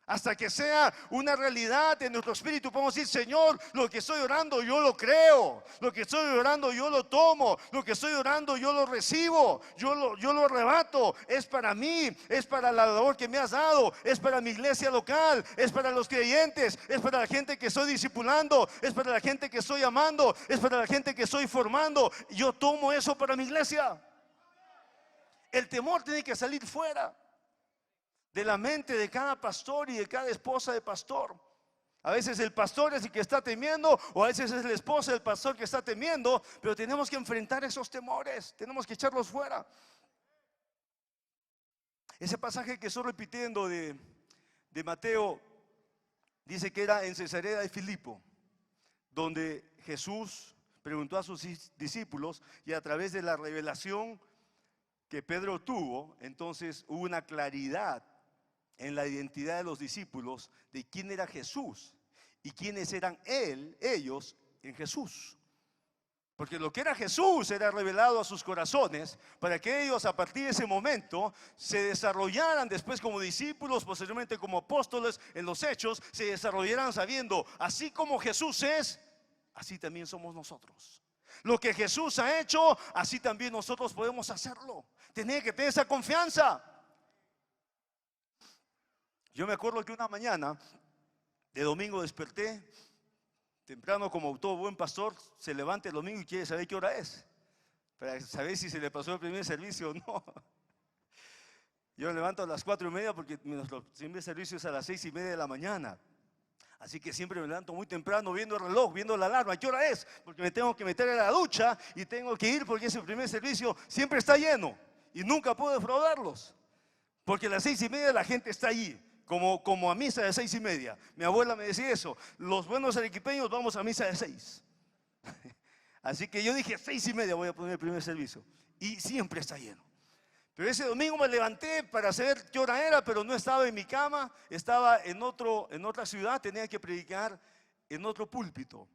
Hasta que sea una realidad en nuestro espíritu, podemos decir: Señor, lo que estoy orando yo lo creo, lo que estoy orando yo lo tomo, lo que estoy orando yo lo recibo, yo lo arrebato. Es para mí, es para la labor que me has dado, es para mi iglesia local, es para los creyentes, es para la gente que estoy discipulando, es para la gente que estoy amando, es para la gente que estoy formando. Yo tomo eso para mi iglesia. El temor tiene que salir fuera de la mente de cada pastor y de cada esposa de pastor. A veces el pastor es el que está temiendo, o a veces es la esposa del pastor que está temiendo, pero tenemos que enfrentar esos temores, tenemos que echarlos fuera. Ese pasaje que estoy repitiendo de Mateo dice que era en Cesarea de Filipo, donde Jesús preguntó a sus discípulos, y a través de la revelación que Pedro tuvo, entonces hubo una claridad en la identidad de los discípulos de quién era Jesús y quiénes eran ellos en Jesús. Porque lo que era Jesús era revelado a sus corazones para que ellos a partir de ese momento se desarrollaran después como discípulos, posteriormente como apóstoles en los hechos, se desarrollaran sabiendo: así como Jesús es, así también somos nosotros. Lo que Jesús ha hecho, así también nosotros podemos hacerlo. Tenía que tener esa confianza. Yo me acuerdo que una mañana de domingo desperté temprano, como todo buen pastor se levanta el domingo y quiere saber qué hora es, para saber si se le pasó el primer servicio o no. Yo me levanto a las 4:30 porque nuestro primer servicio es a las 6:30 de la mañana. Así que siempre me levanto muy temprano viendo el reloj, viendo la alarma, ¿qué hora es? Porque me tengo que meter a la ducha y tengo que ir porque ese primer servicio siempre está lleno y nunca puedo defraudarlos. Porque a las 6:30 la gente está allí, como a misa de 6:30. Mi abuela me decía eso: los buenos arequipeños vamos a misa de 6. Así que yo dije 6:30 voy a poner el primer servicio y siempre está lleno. Pero ese domingo me levanté para saber qué hora era, pero no estaba en mi cama, estaba en otra ciudad, tenía que predicar en otro púlpito.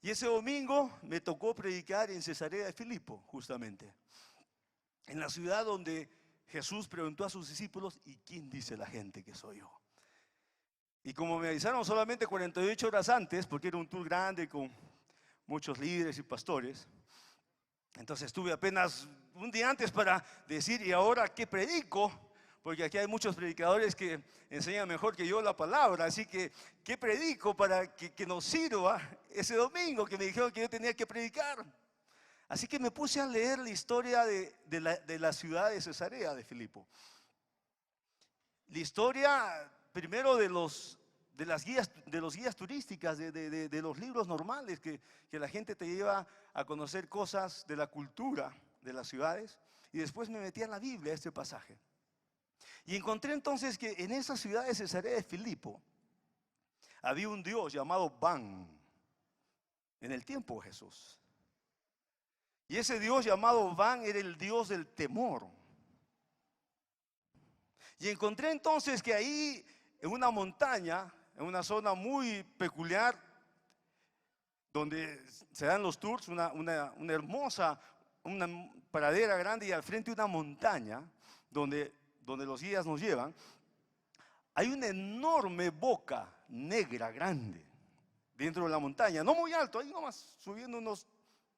Y ese domingo me tocó predicar en Cesarea de Filipo, justamente, en la ciudad donde Jesús preguntó a sus discípulos: ¿y quién dice la gente que soy yo? Y como me avisaron solamente 48 horas antes, porque era un tour grande con muchos líderes y pastores, entonces tuve apenas un día antes para decir: ¿y ahora qué predico? Porque aquí hay muchos predicadores que enseñan mejor que yo la palabra. Así que, ¿qué predico para que nos sirva ese domingo que me dijeron que yo tenía que predicar? Así que me puse a leer la historia de la ciudad de Cesarea de Filipo. La historia primero de los guías turísticas, de los libros normales que la gente te lleva a conocer cosas de la cultura de las ciudades. Y después me metí a la Biblia, a este pasaje. Y encontré entonces que en esa ciudad de Cesarea de Filipo había un dios llamado Ban, en el tiempo de Jesús. Y ese dios llamado Ban era el dios del temor. Y encontré entonces que ahí, en una montaña, en una zona muy peculiar, donde se dan los tours, una hermosa, una pradera grande, y al frente una montaña donde los guías nos llevan, hay una enorme boca negra grande dentro de la montaña, no muy alto, ahí nomás subiendo unos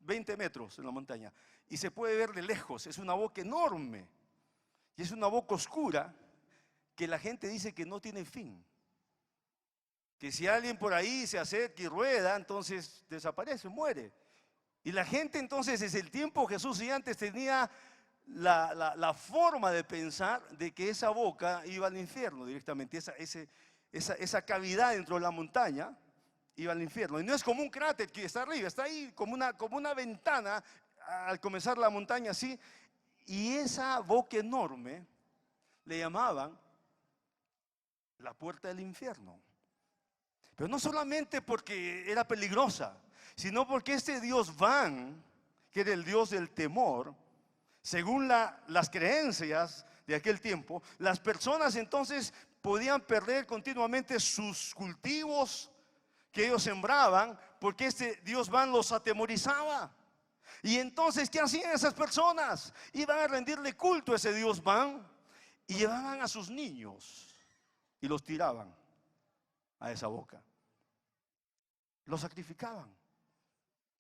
20 metros en la montaña, y se puede ver de lejos. Es una boca enorme y es una boca oscura que la gente dice que no tiene fin, que si alguien por ahí se acerca y rueda, entonces desaparece, muere. Y la gente entonces, desde el tiempo Jesús y antes, tenía la forma de pensar de que esa boca iba al infierno directamente, esa cavidad dentro de la montaña iba al infierno. Y no es como un cráter que está arriba, está ahí como una ventana al comenzar la montaña así. Y esa boca enorme le llamaban la puerta del infierno. Pero no solamente porque era peligrosa, sino porque este dios Van, que era el dios del temor, según las creencias de aquel tiempo, las personas entonces podían perder continuamente sus cultivos que ellos sembraban, porque este dios Van los atemorizaba. Y entonces, ¿qué hacían esas personas? Iban a rendirle culto a ese dios Van y llevaban a sus niños y los tiraban a esa boca. Los sacrificaban.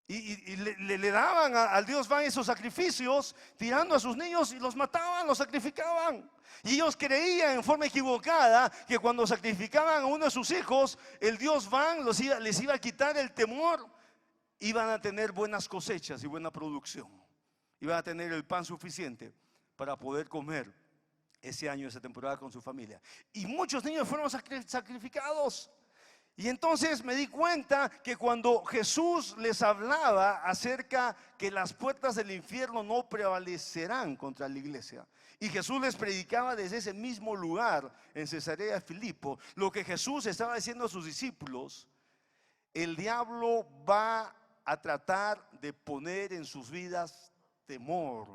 Y le daban al dios Van esos sacrificios, tirando a sus niños y los mataban, los sacrificaban. Y ellos creían en forma equivocada que cuando sacrificaban a uno de sus hijos, el dios Van les iba a quitar el temor. Iban a tener buenas cosechas y buena producción. Iban a tener el pan suficiente para poder comer ese año, esa temporada con su familia. Y muchos niños fueron sacrificados. Y entonces me di cuenta que cuando Jesús les hablaba acerca que las puertas del infierno no prevalecerán contra la iglesia, y Jesús les predicaba desde ese mismo lugar en Cesarea de Filipo, lo que Jesús estaba diciendo a sus discípulos: el diablo va a tratar de poner en sus vidas temor,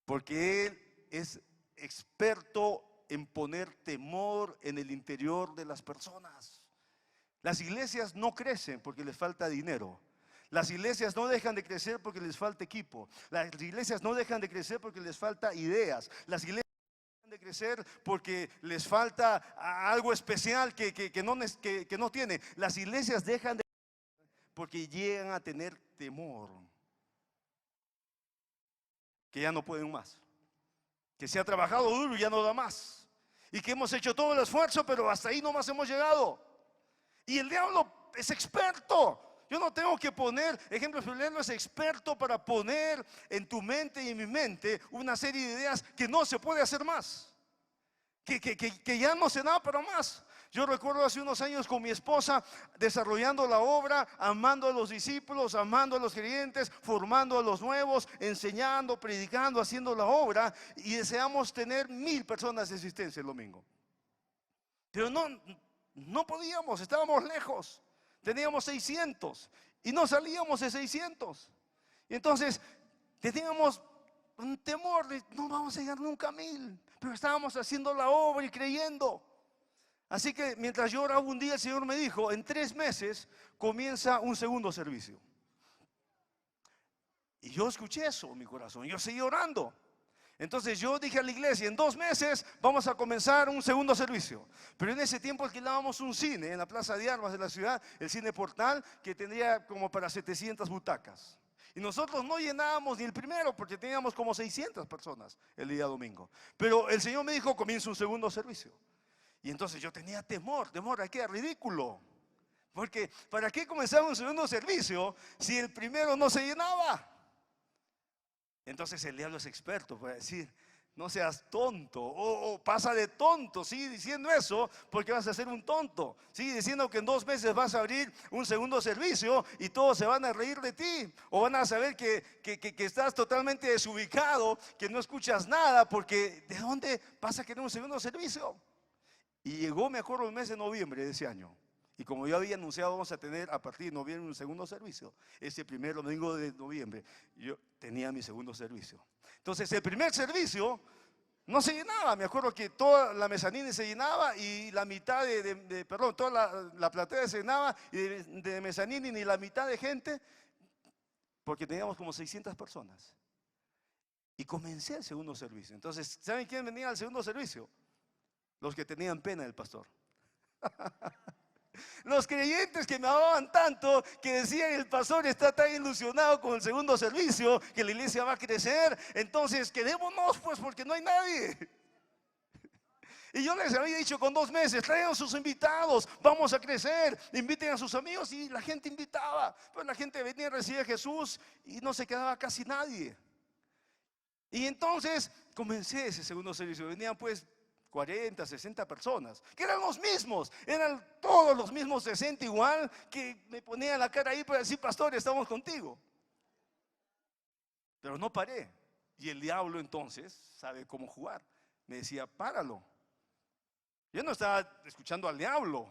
porque él es experto en poner temor en el interior de las personas. Las iglesias no crecen porque les falta dinero. Las iglesias no dejan de crecer porque les falta equipo. Las iglesias no dejan de crecer porque les falta ideas. Las iglesias no dejan de crecer porque les falta algo especial que no tienen. Las iglesias dejan de crecer porque llegan a tener temor, que ya no pueden más, que se ha trabajado duro y ya no da más, y que hemos hecho todo el esfuerzo, pero hasta ahí nomás hemos llegado. Y el diablo es experto. Yo no tengo que poner ejemplos, pero él es experto para poner en tu mente y en mi mente una serie de ideas que no se puede hacer más, que ya no se da para más. Yo recuerdo hace unos años con mi esposa desarrollando la obra, amando a los discípulos, amando a los creyentes, formando a los nuevos, enseñando, predicando, haciendo la obra, y deseamos tener 1000 personas de asistencia el domingo. Pero no podíamos, estábamos lejos. Teníamos 600 y no salíamos de 600. Y entonces teníamos un temor de no vamos a llegar nunca a 1000, pero estábamos haciendo la obra y creyendo. Así que mientras yo oraba un día, el Señor me dijo: en 3 meses comienza un segundo servicio. Y yo escuché eso en mi corazón, yo seguí orando. Entonces yo dije a la iglesia: en 2 meses vamos a comenzar un segundo servicio. Pero en ese tiempo alquilábamos un cine en la Plaza de Armas de la ciudad, el Cine Portal, que tendría como para 700 butacas. Y nosotros no llenábamos ni el primero porque teníamos como 600 personas el día domingo. Pero el Señor me dijo: comienza un segundo servicio. Y entonces yo tenía temor, ¿a qué? Ridículo. Porque ¿para qué comenzar un segundo servicio si el primero no se llenaba? Entonces el diablo es experto para decir: no seas tonto, o pasa de tonto, sigue diciendo eso porque vas a ser un tonto. Sigue diciendo que en 2 meses vas a abrir un segundo servicio y todos se van a reír de ti, o van a saber que estás totalmente desubicado, que no escuchas nada, porque ¿de dónde vas a querer un segundo servicio? Y llegó, me acuerdo, el mes de noviembre de ese año. Y como yo había anunciado, vamos a tener a partir de noviembre un segundo servicio. Ese primer domingo de noviembre yo tenía mi segundo servicio. Entonces el primer servicio no se llenaba. Me acuerdo que toda la mezanina se llenaba y la mitad toda la platea se llenaba, y de mezanina ni la mitad de gente, porque teníamos como 600 personas. Y comencé el segundo servicio. Entonces, ¿saben quién venía al segundo servicio? Los que tenían pena del pastor. Los creyentes que me amaban tanto, que decían: el pastor está tan ilusionado con el segundo servicio que la iglesia va a crecer, entonces quedémonos pues porque no hay nadie. Y yo les había dicho con 2 meses: traigan a sus invitados, vamos a crecer, inviten a sus amigos. Y la gente invitaba, pues la gente venía a recibir a Jesús y no se quedaba casi nadie. Y entonces comencé ese segundo servicio. Venían pues 40, 60 personas, que eran los mismos, eran todos los mismos 60 igual, que me ponían la cara ahí para decir: pastor, estamos contigo. Pero no paré. Y el diablo entonces sabe cómo jugar. Me decía: páralo. Yo no estaba escuchando al diablo,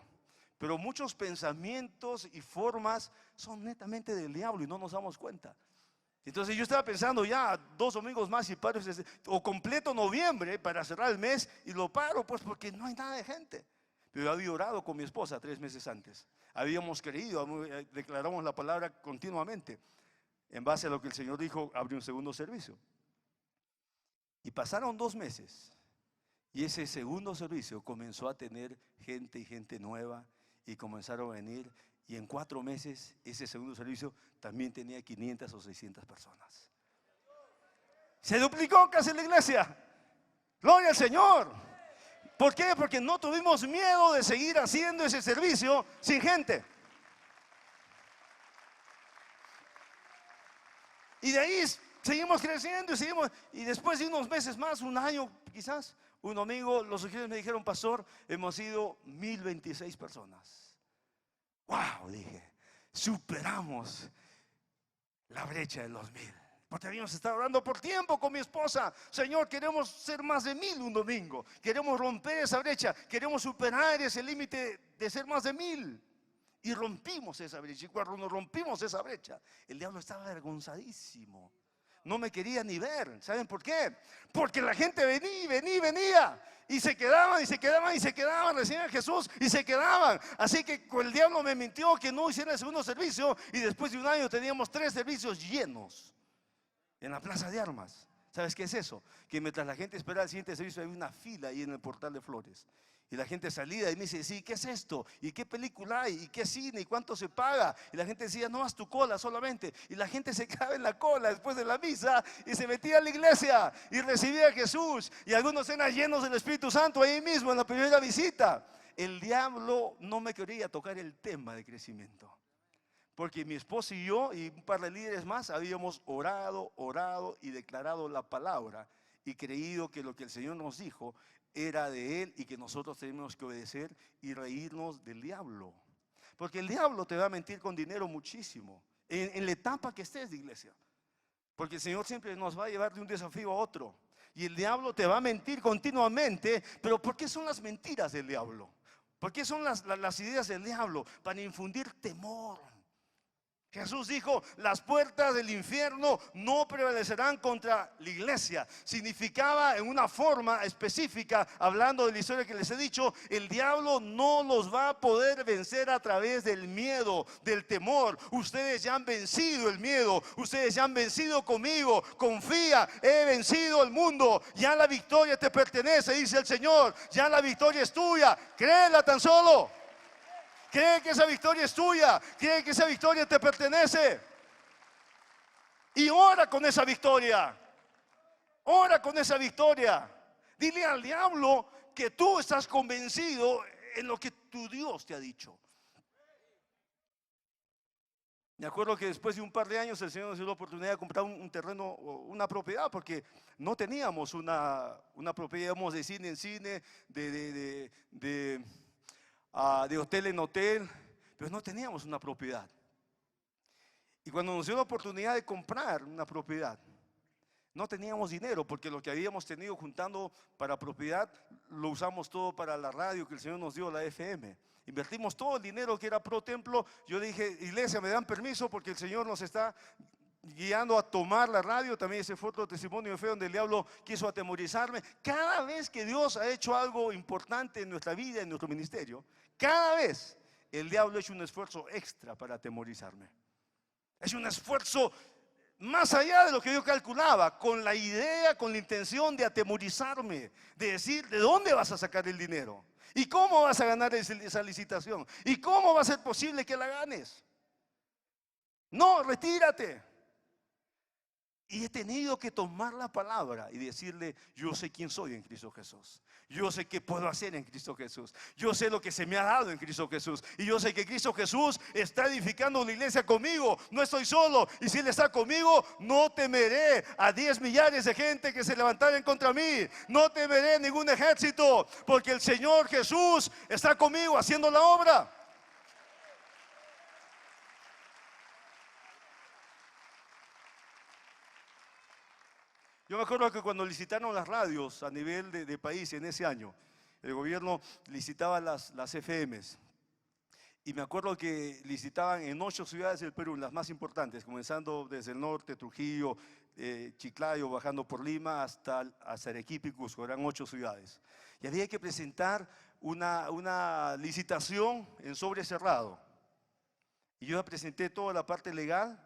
Pero muchos pensamientos y formas son netamente del diablo y no nos damos cuenta. Entonces yo estaba pensando ya 2 domingos más y paro, o completo noviembre para cerrar el mes, y lo paro pues porque no hay nada de gente. Pero yo había orado con mi esposa 3 meses antes. Habíamos creído, declaramos la palabra continuamente. En base a lo que el Señor dijo, abrió un segundo servicio. Y pasaron 2 meses. Y ese segundo servicio comenzó a tener gente y gente nueva. Y comenzaron a venir. Y en 4 meses ese segundo servicio también tenía 500 o 600 personas. Se duplicó casi la iglesia. Gloria al Señor. ¿Por qué? Porque no tuvimos miedo de seguir haciendo ese servicio sin gente. Y de ahí seguimos creciendo y seguimos. Y después de unos meses más, un año quizás, un domingo los sugieres me dijeron: pastor, hemos sido 1026 personas. Wow, dije, superamos la brecha de los 1000. Porque habíamos estado orando por tiempo con mi esposa. Señor, queremos ser más de 1000 un domingo. Queremos romper esa brecha. Queremos superar ese límite de ser más de 1000. Y rompimos esa brecha. Y cuando nos rompimos esa brecha, el diablo estaba avergonzadísimo. No me quería ni ver. ¿Saben por qué? Porque la gente venía. Y se quedaban, recibían a Jesús y se quedaban. Así que el diablo me mintió que no hiciera el segundo servicio. Y después de un año teníamos 3 servicios llenos en la plaza de armas. ¿Sabes qué es eso? Que mientras la gente esperaba el siguiente servicio, había una fila ahí en el portal de Flores. Y la gente salía y me dice: sí, ¿qué es esto? ¿Y qué película hay? ¿Y qué cine? ¿Y cuánto se paga? Y la gente decía: no, haz tu cola solamente. Y la gente se quedaba en la cola después de la misa y se metía a la iglesia y recibía a Jesús. Y algunos eran llenos del Espíritu Santo ahí mismo en la primera visita. El diablo no me quería tocar el tema de crecimiento. Porque mi esposa y yo y un par de líderes más habíamos orado y declarado la palabra y creído que lo que el Señor nos dijo era de Él y que nosotros tenemos que obedecer y reírnos del diablo. Porque el diablo te va a mentir con dinero muchísimo, en la etapa que estés de iglesia. Porque el Señor siempre nos va a llevar de un desafío a otro. Y el diablo te va a mentir continuamente. Pero ¿por qué son las mentiras del diablo? ¿Por qué son las ideas del diablo? Para infundir temor. Jesús dijo: las puertas del infierno no prevalecerán contra la iglesia. Significaba en una forma específica, hablando de la historia que les he dicho, el diablo no los va a poder vencer a través del miedo, del temor. Ustedes ya han vencido el miedo, ustedes ya han vencido conmigo. Confía, he vencido el mundo, ya la victoria te pertenece, dice el Señor. Ya la victoria es tuya, créela tan solo. Cree que esa victoria es tuya. Cree que esa victoria te pertenece. Y ora con esa victoria. Ora con esa victoria. Dile al diablo que tú estás convencido en lo que tu Dios te ha dicho. Me acuerdo que después de un par de años el Señor nos dio la oportunidad de comprar un terreno, una propiedad, porque no teníamos una propiedad, íbamos de cine en cine, de hotel en hotel, pero no teníamos una propiedad. Y cuando nos dio la oportunidad de comprar una propiedad, no teníamos dinero, porque lo que habíamos tenido juntando para propiedad lo usamos todo para la radio que el Señor nos dio, la FM. Invertimos todo el dinero que era Pro Templo. Yo dije: iglesia, me dan permiso porque el Señor nos está guiando a tomar la radio. También ese fue otro testimonio de fe donde el diablo quiso atemorizarme. Cada vez que Dios ha hecho algo importante en nuestra vida, en nuestro ministerio, cada vez el diablo ha hecho un esfuerzo extra para atemorizarme. Es un esfuerzo más allá de lo que yo calculaba, con la idea, con la intención de atemorizarme, de decir: ¿de dónde vas a sacar el dinero? ¿Y cómo vas a ganar esa licitación? ¿Y cómo va a ser posible que la ganes? No, retírate. Y he tenido que tomar la palabra y decirle: yo sé quién soy en Cristo Jesús. Yo sé qué puedo hacer en Cristo Jesús. Yo sé lo que se me ha dado en Cristo Jesús. Y yo sé que Cristo Jesús está edificando la iglesia conmigo. No estoy solo. Y si Él está conmigo, no temeré a 10 millares de gente que se levantaran contra mí. No temeré ningún ejército, porque el Señor Jesús está conmigo haciendo la obra. Yo me acuerdo que cuando licitaron las radios a nivel de país en ese año, el gobierno licitaba las FMs. Y me acuerdo que licitaban en 8 ciudades del Perú, las más importantes, comenzando desde el norte, Trujillo, Chiclayo, bajando por Lima hasta Arequipa y Cusco, eran 8 ciudades. Y había que presentar una licitación en sobre cerrado. Y yo presenté toda la parte legal,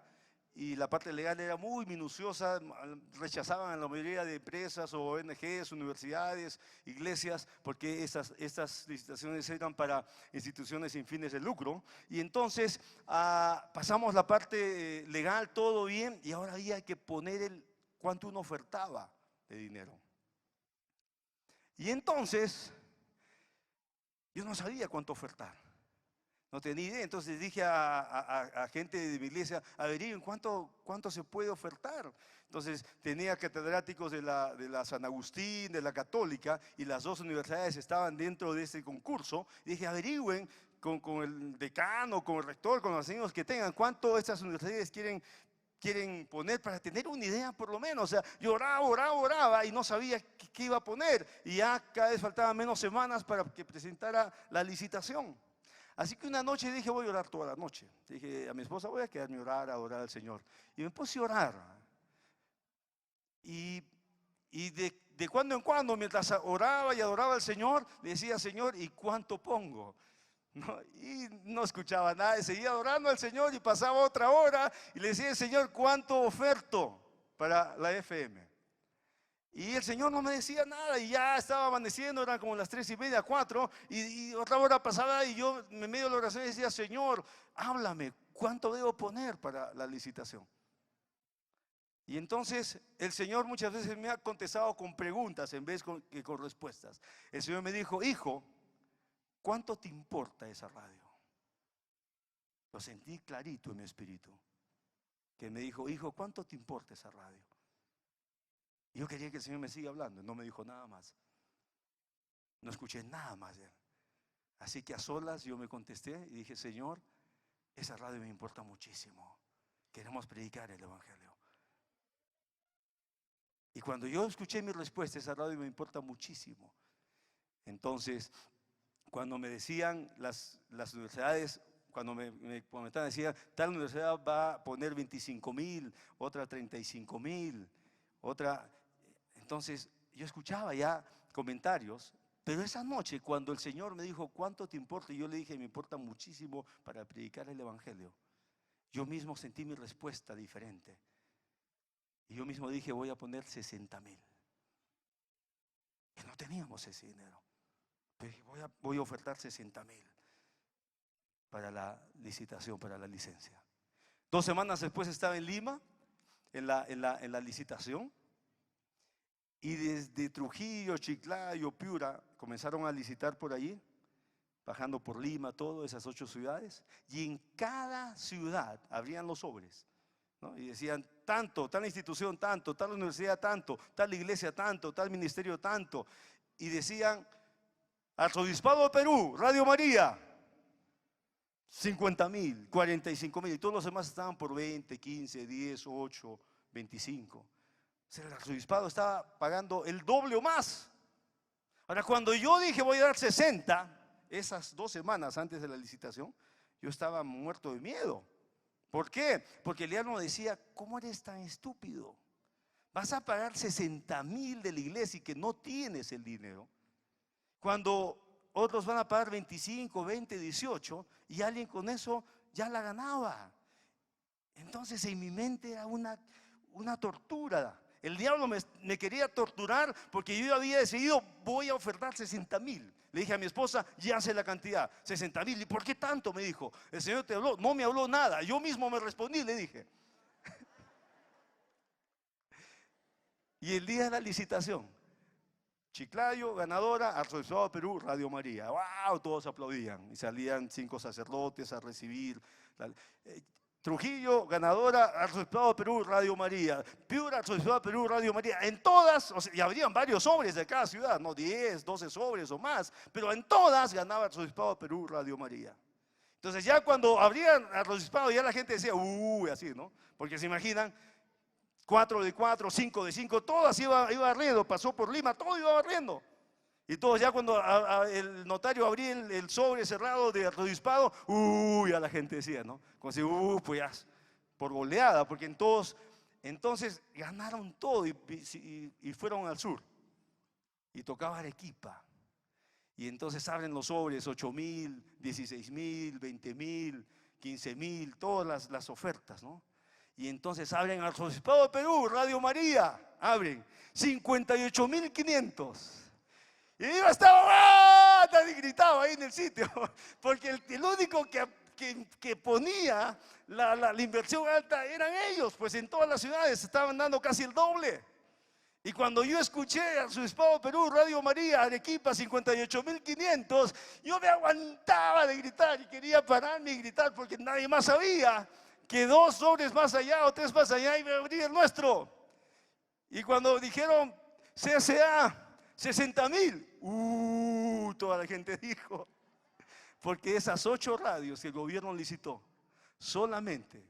y la parte legal era muy minuciosa, rechazaban a la mayoría de empresas o ONGs, universidades, iglesias, porque estas licitaciones eran para instituciones sin fines de lucro. Y entonces pasamos la parte legal, todo bien, y ahora había que poner cuánto uno ofertaba de dinero. Y entonces, yo no sabía cuánto ofertar. No tenía idea, entonces dije a gente de mi iglesia, averigüen cuánto se puede ofertar. Entonces tenía catedráticos de la San Agustín, de la Católica, y las 2 universidades estaban dentro de este concurso. Y dije, averigüen con el decano, con el rector, con los amigos que tengan, cuánto estas universidades quieren poner para tener una idea por lo menos. O sea, yo oraba y no sabía qué iba a poner. Y ya cada vez faltaban menos semanas para que presentara la licitación. Así que una noche dije, voy a orar toda la noche. Dije a mi esposa, voy a quedarme a orar al Señor. Y me puse a orar. Y de cuando en cuando, mientras oraba y adoraba al Señor, le decía, Señor, ¿y cuánto pongo? ¿No? Y no escuchaba nada, y seguía adorando al Señor, y pasaba otra hora, y le decía, Señor, ¿cuánto oferto para la FM? Y el Señor no me decía nada, y ya estaba amaneciendo, eran como las 3:30, 4, y otra hora pasaba, y yo en medio de la oración decía, Señor, háblame, ¿cuánto debo poner para la licitación? Y entonces el Señor muchas veces me ha contestado con preguntas en vez que con respuestas. El Señor me dijo, hijo, ¿cuánto te importa esa radio? Lo sentí clarito en mi espíritu, que me dijo, hijo, ¿cuánto te importa esa radio? Yo quería que el Señor me siga hablando, no me dijo nada más. No escuché nada más de él. Así que a solas yo me contesté y dije, Señor, esa radio me importa muchísimo. Queremos predicar el Evangelio. Y cuando yo escuché mi respuesta, esa radio me importa muchísimo. Entonces, cuando me decían las universidades, cuando me comentaban, decía, tal universidad va a poner 25,000, otra 35,000, otra. Entonces yo escuchaba ya comentarios, pero esa noche cuando el Señor me dijo, ¿cuánto te importa? Y yo le dije, me importa muchísimo para predicar el Evangelio. Yo mismo sentí mi respuesta diferente. Y yo mismo dije, voy a poner 60,000. Y no teníamos ese dinero. Pero dije, voy a ofertar 60,000 para la licitación, para la licencia. 2 semanas después estaba en Lima, en la licitación. Y desde Trujillo, Chiclayo, Piura, comenzaron a licitar por allí, bajando por Lima, todas esas 8 ciudades. Y en cada ciudad abrían los sobres, ¿no? Y decían, tanto, tal institución, tanto, tal universidad, tanto, tal iglesia, tanto, tal ministerio, tanto. Y decían, Arzobispado de Perú, Radio María, 50,000, 45,000. Y todos los demás estaban por 20, 15, 10, 8, 25. O sea, el arzobispado estaba pagando el doble o más. Ahora, cuando yo dije voy a dar 60, esas 2 semanas antes de la licitación, yo estaba muerto de miedo. ¿Por qué? Porque el diablo me decía, ¿cómo eres tan estúpido? Vas a pagar 60,000 de la iglesia y que no tienes el dinero, cuando otros van a pagar 25, 20, 18, y alguien con eso ya la ganaba. Entonces en mi mente era una tortura. El diablo me quería torturar porque yo había decidido, voy a ofertar 60,000. Le dije a mi esposa, ya sé la cantidad, 60,000. ¿Y por qué tanto? Me dijo, el Señor te habló. No me habló nada, yo mismo me respondí, le dije. Y el día de la licitación, Chiclayo, ganadora, Arzobispado de Perú, Radio María. ¡Wow! Todos aplaudían y salían 5 sacerdotes a recibir. Trujillo, ganadora, Arzobispado de Perú, Radio María. Piura, Arzobispado de Perú, Radio María. En todas, o sea, y habrían varios sobres de cada ciudad, no 10, 12 sobres o más, pero en todas ganaba Arzobispado de Perú, Radio María. Entonces ya cuando abrían Arzobispado, ya la gente decía, así, ¿no? Porque se imaginan, 4 de 4, 5 de 5, todas iba barriendo, pasó por Lima, todo iba barriendo. Y todos ya cuando el notario abría el sobre cerrado de arzobispado, a la gente decía, ¿no? Como si, pues ya, por goleada, porque entonces ganaron todo y fueron al sur. Y tocaba Arequipa. Y entonces abren los sobres, 8,000, 16,000, 20,000, 15,000, todas las ofertas, ¿no? Y entonces abren al Arzobispado de Perú, Radio María, abren 58,500. Y yo estaba, y gritaba ahí en el sitio, porque el único que ponía la inversión alta eran ellos, pues en todas las ciudades estaban dando casi el doble. Y cuando yo escuché al Arzobispado de Perú, Radio María, Arequipa, 58,500, yo me aguantaba de gritar y quería pararme y gritar porque nadie más sabía que 2 sobres más allá o 3 más allá iba a abrir el nuestro. Y cuando dijeron CSA, 60,000, toda la gente dijo, porque esas 8 radios que el gobierno licitó, solamente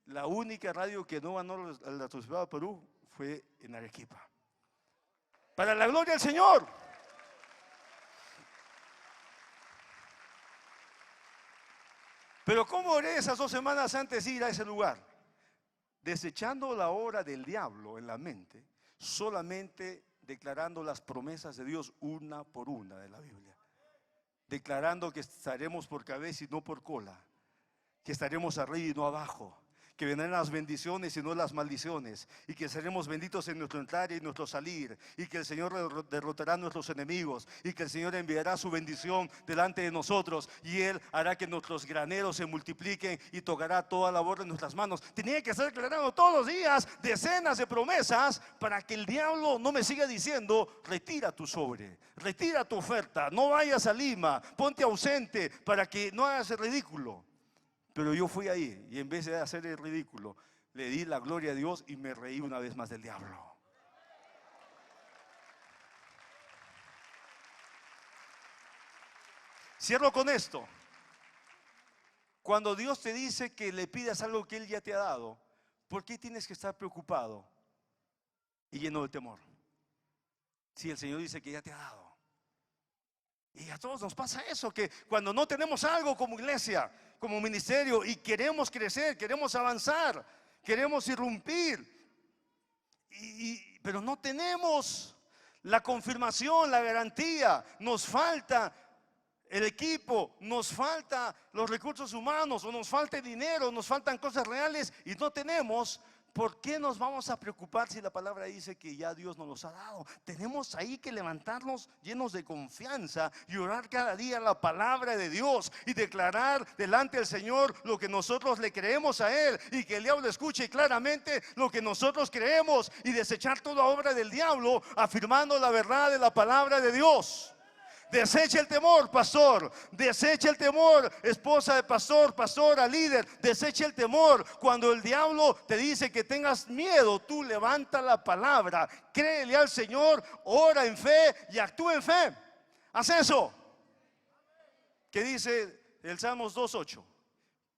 la única radio que no ganó el Arzobispado de Perú fue en Arequipa. Para la gloria del Señor. Pero ¿cómo oré esas 2 semanas antes de ir a ese lugar? Desechando la obra del diablo en la mente, solamente declarando las promesas de Dios una por una de la Biblia. Declarando que estaremos por cabeza y no por cola, que estaremos arriba y no abajo, que vendrán las bendiciones y no las maldiciones, y que seremos benditos en nuestro entrar y en nuestro salir, y que el Señor derrotará a nuestros enemigos, y que el Señor enviará su bendición delante de nosotros, y Él hará que nuestros graneros se multipliquen y tocará toda labor de nuestras manos. Tenía que estar declarando todos los días decenas de promesas para que el diablo no me siga diciendo: retira tu sobre, retira tu oferta, no vayas a Lima, ponte ausente para que no hagas el ridículo. Pero yo fui ahí y en vez de hacer el ridículo, le di la gloria a Dios y me reí una vez más del diablo. Cierro con esto. Cuando Dios te dice que le pidas algo que Él ya te ha dado, ¿por qué tienes que estar preocupado y lleno de temor? Si el Señor dice que ya te ha dado. Y a todos nos pasa eso, que cuando no tenemos algo como iglesia, como ministerio, y queremos crecer, queremos avanzar, queremos irrumpir, pero no tenemos la confirmación, la garantía, nos falta el equipo, nos falta los recursos humanos, o nos falta el dinero, nos faltan cosas reales y no tenemos. ¿Por qué nos vamos a preocupar si la palabra dice que ya Dios nos los ha dado? Tenemos ahí que levantarnos llenos de confianza y orar cada día la palabra de Dios y declarar delante del Señor lo que nosotros le creemos a Él, y que el diablo escuche claramente lo que nosotros creemos, y desechar toda obra del diablo afirmando la verdad de la palabra de Dios. Desecha el temor, pastor. Desecha el temor, esposa de pastor, pastora, líder. Desecha el temor. Cuando el diablo te dice que tengas miedo, tú levanta la palabra, créele al Señor, ora en fe y actúa en fe. Haz eso. Que dice el Salmos 2:8: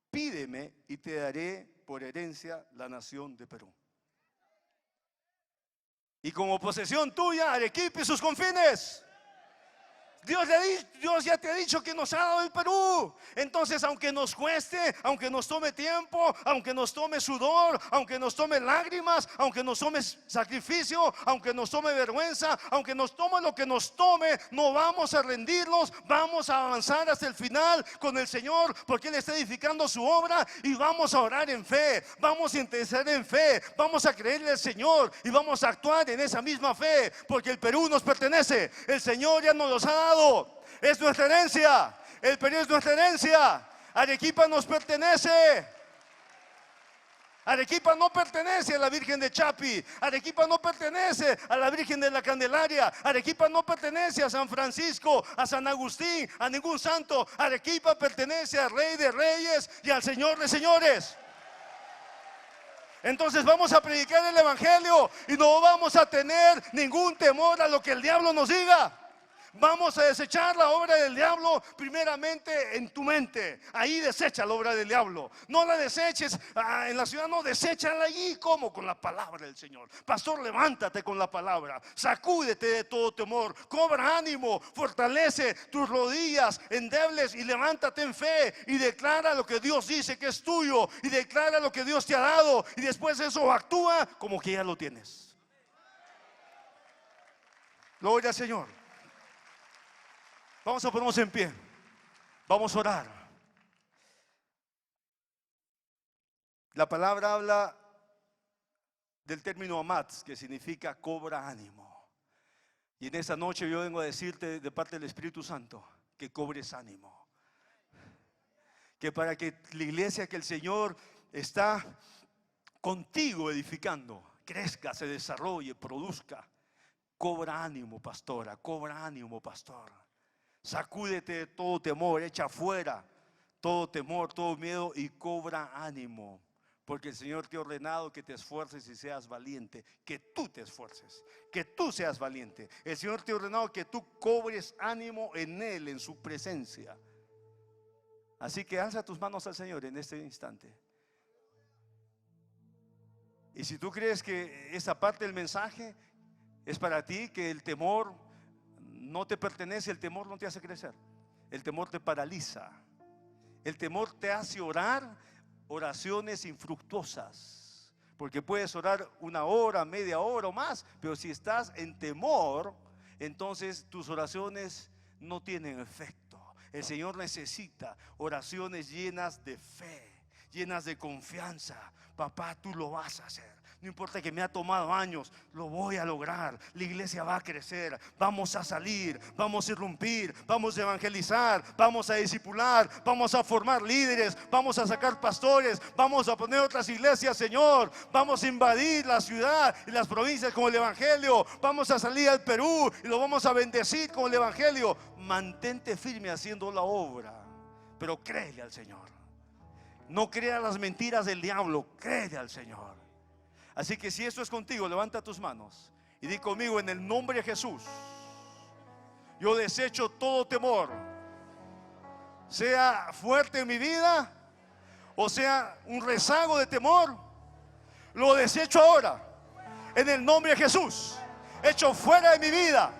pídeme y te daré por herencia la nación de Perú, y como posesión tuya Arequipa y sus confines. Dios ya te ha dicho que nos ha dado el Perú. Entonces, aunque nos cueste, aunque nos tome tiempo, aunque nos tome sudor, aunque nos tome lágrimas, aunque nos tome sacrificio, aunque nos tome vergüenza, aunque nos tome lo que nos tome, no vamos a rendirnos. Vamos a avanzar hasta el final con el Señor, porque Él está edificando su obra, y vamos a orar en fe, vamos a interceder en fe, vamos a creerle al Señor y vamos a actuar en esa misma fe, porque el Perú nos pertenece. El Señor ya nos los ha dado. Es nuestra herencia. El Perú es nuestra herencia. Arequipa nos pertenece. Arequipa no pertenece a la Virgen de Chapi. Arequipa no pertenece a la Virgen de la Candelaria. Arequipa no pertenece a San Francisco, a San Agustín, a ningún santo. Arequipa pertenece al Rey de Reyes y al Señor de Señores. Entonces vamos a predicar el Evangelio y no vamos a tener ningún temor a lo que el diablo nos diga. Vamos a desechar la obra del diablo primeramente en tu mente. Ahí desecha la obra del diablo. No la deseches en la ciudad, no, deséchala allí. ¿Cómo? Con la palabra del Señor. Pastor, levántate con la palabra. Sacúdete de todo temor. Cobra ánimo. Fortalece tus rodillas endebles y levántate en fe. Y declara lo que Dios dice que es tuyo. Y declara lo que Dios te ha dado. Y después eso actúa como que ya lo tienes. Gloria al Señor. Vamos a ponernos en pie. Vamos a orar. La palabra habla del término amatz, que significa cobra ánimo. Y en esta noche yo vengo a decirte de parte del Espíritu Santo que cobres ánimo. Que para que la iglesia que el Señor está contigo edificando crezca, se desarrolle, produzca. Cobra ánimo, pastora, cobra ánimo, pastor. Sacúdete de todo temor, echa fuera todo temor, todo miedo y cobra ánimo. Porque el Señor te ha ordenado que te esfuerces y seas valiente. Que tú te esfuerces, que tú seas valiente. El Señor te ha ordenado que tú cobres ánimo en Él, en su presencia. Así que alza tus manos al Señor en este instante. Y si tú crees que esa parte del mensaje es para ti, que el temor no te pertenece, el temor no te hace crecer, el temor te paraliza, el temor te hace orar oraciones infructuosas, porque puedes orar 1 hora, media hora o más, pero si estás en temor, entonces tus oraciones no tienen efecto. El Señor necesita oraciones llenas de fe, llenas de confianza. Papá, tú lo vas a hacer. No importa que me ha tomado años, lo voy a lograr. La iglesia va a crecer, vamos a salir, vamos a irrumpir, vamos a evangelizar, vamos a discipular, vamos a formar líderes, vamos a sacar pastores, vamos a poner otras iglesias, Señor. Vamos a invadir la ciudad y las provincias con el evangelio. Vamos a salir al Perú y lo vamos a bendecir con el evangelio. Mantente firme haciendo la obra, pero créele al Señor. No crea las mentiras del diablo, créele al Señor. Así que si esto es contigo, levanta tus manos y di conmigo: en el nombre de Jesús, yo desecho todo temor, sea fuerte en mi vida o sea un rezago de temor. Lo desecho ahora, en el nombre de Jesús. Echo fuera de mi vida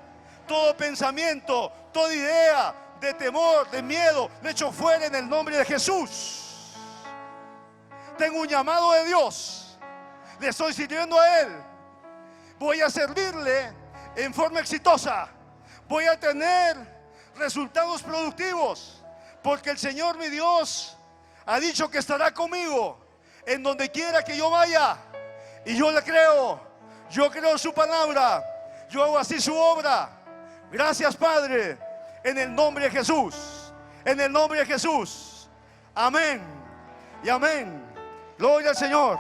todo pensamiento, toda idea de temor, de miedo. Lo echo fuera en el nombre de Jesús. Tengo un llamado de Dios. Le estoy sirviendo a Él. Voy a servirle en forma exitosa. Voy a tener resultados productivos, porque el Señor mi Dios ha dicho que estará conmigo en donde quiera que yo vaya. Y yo le creo. Yo creo su palabra. Yo hago así su obra. Gracias, Padre, en el nombre de Jesús. En el nombre de Jesús. Amén y amén. Gloria al Señor.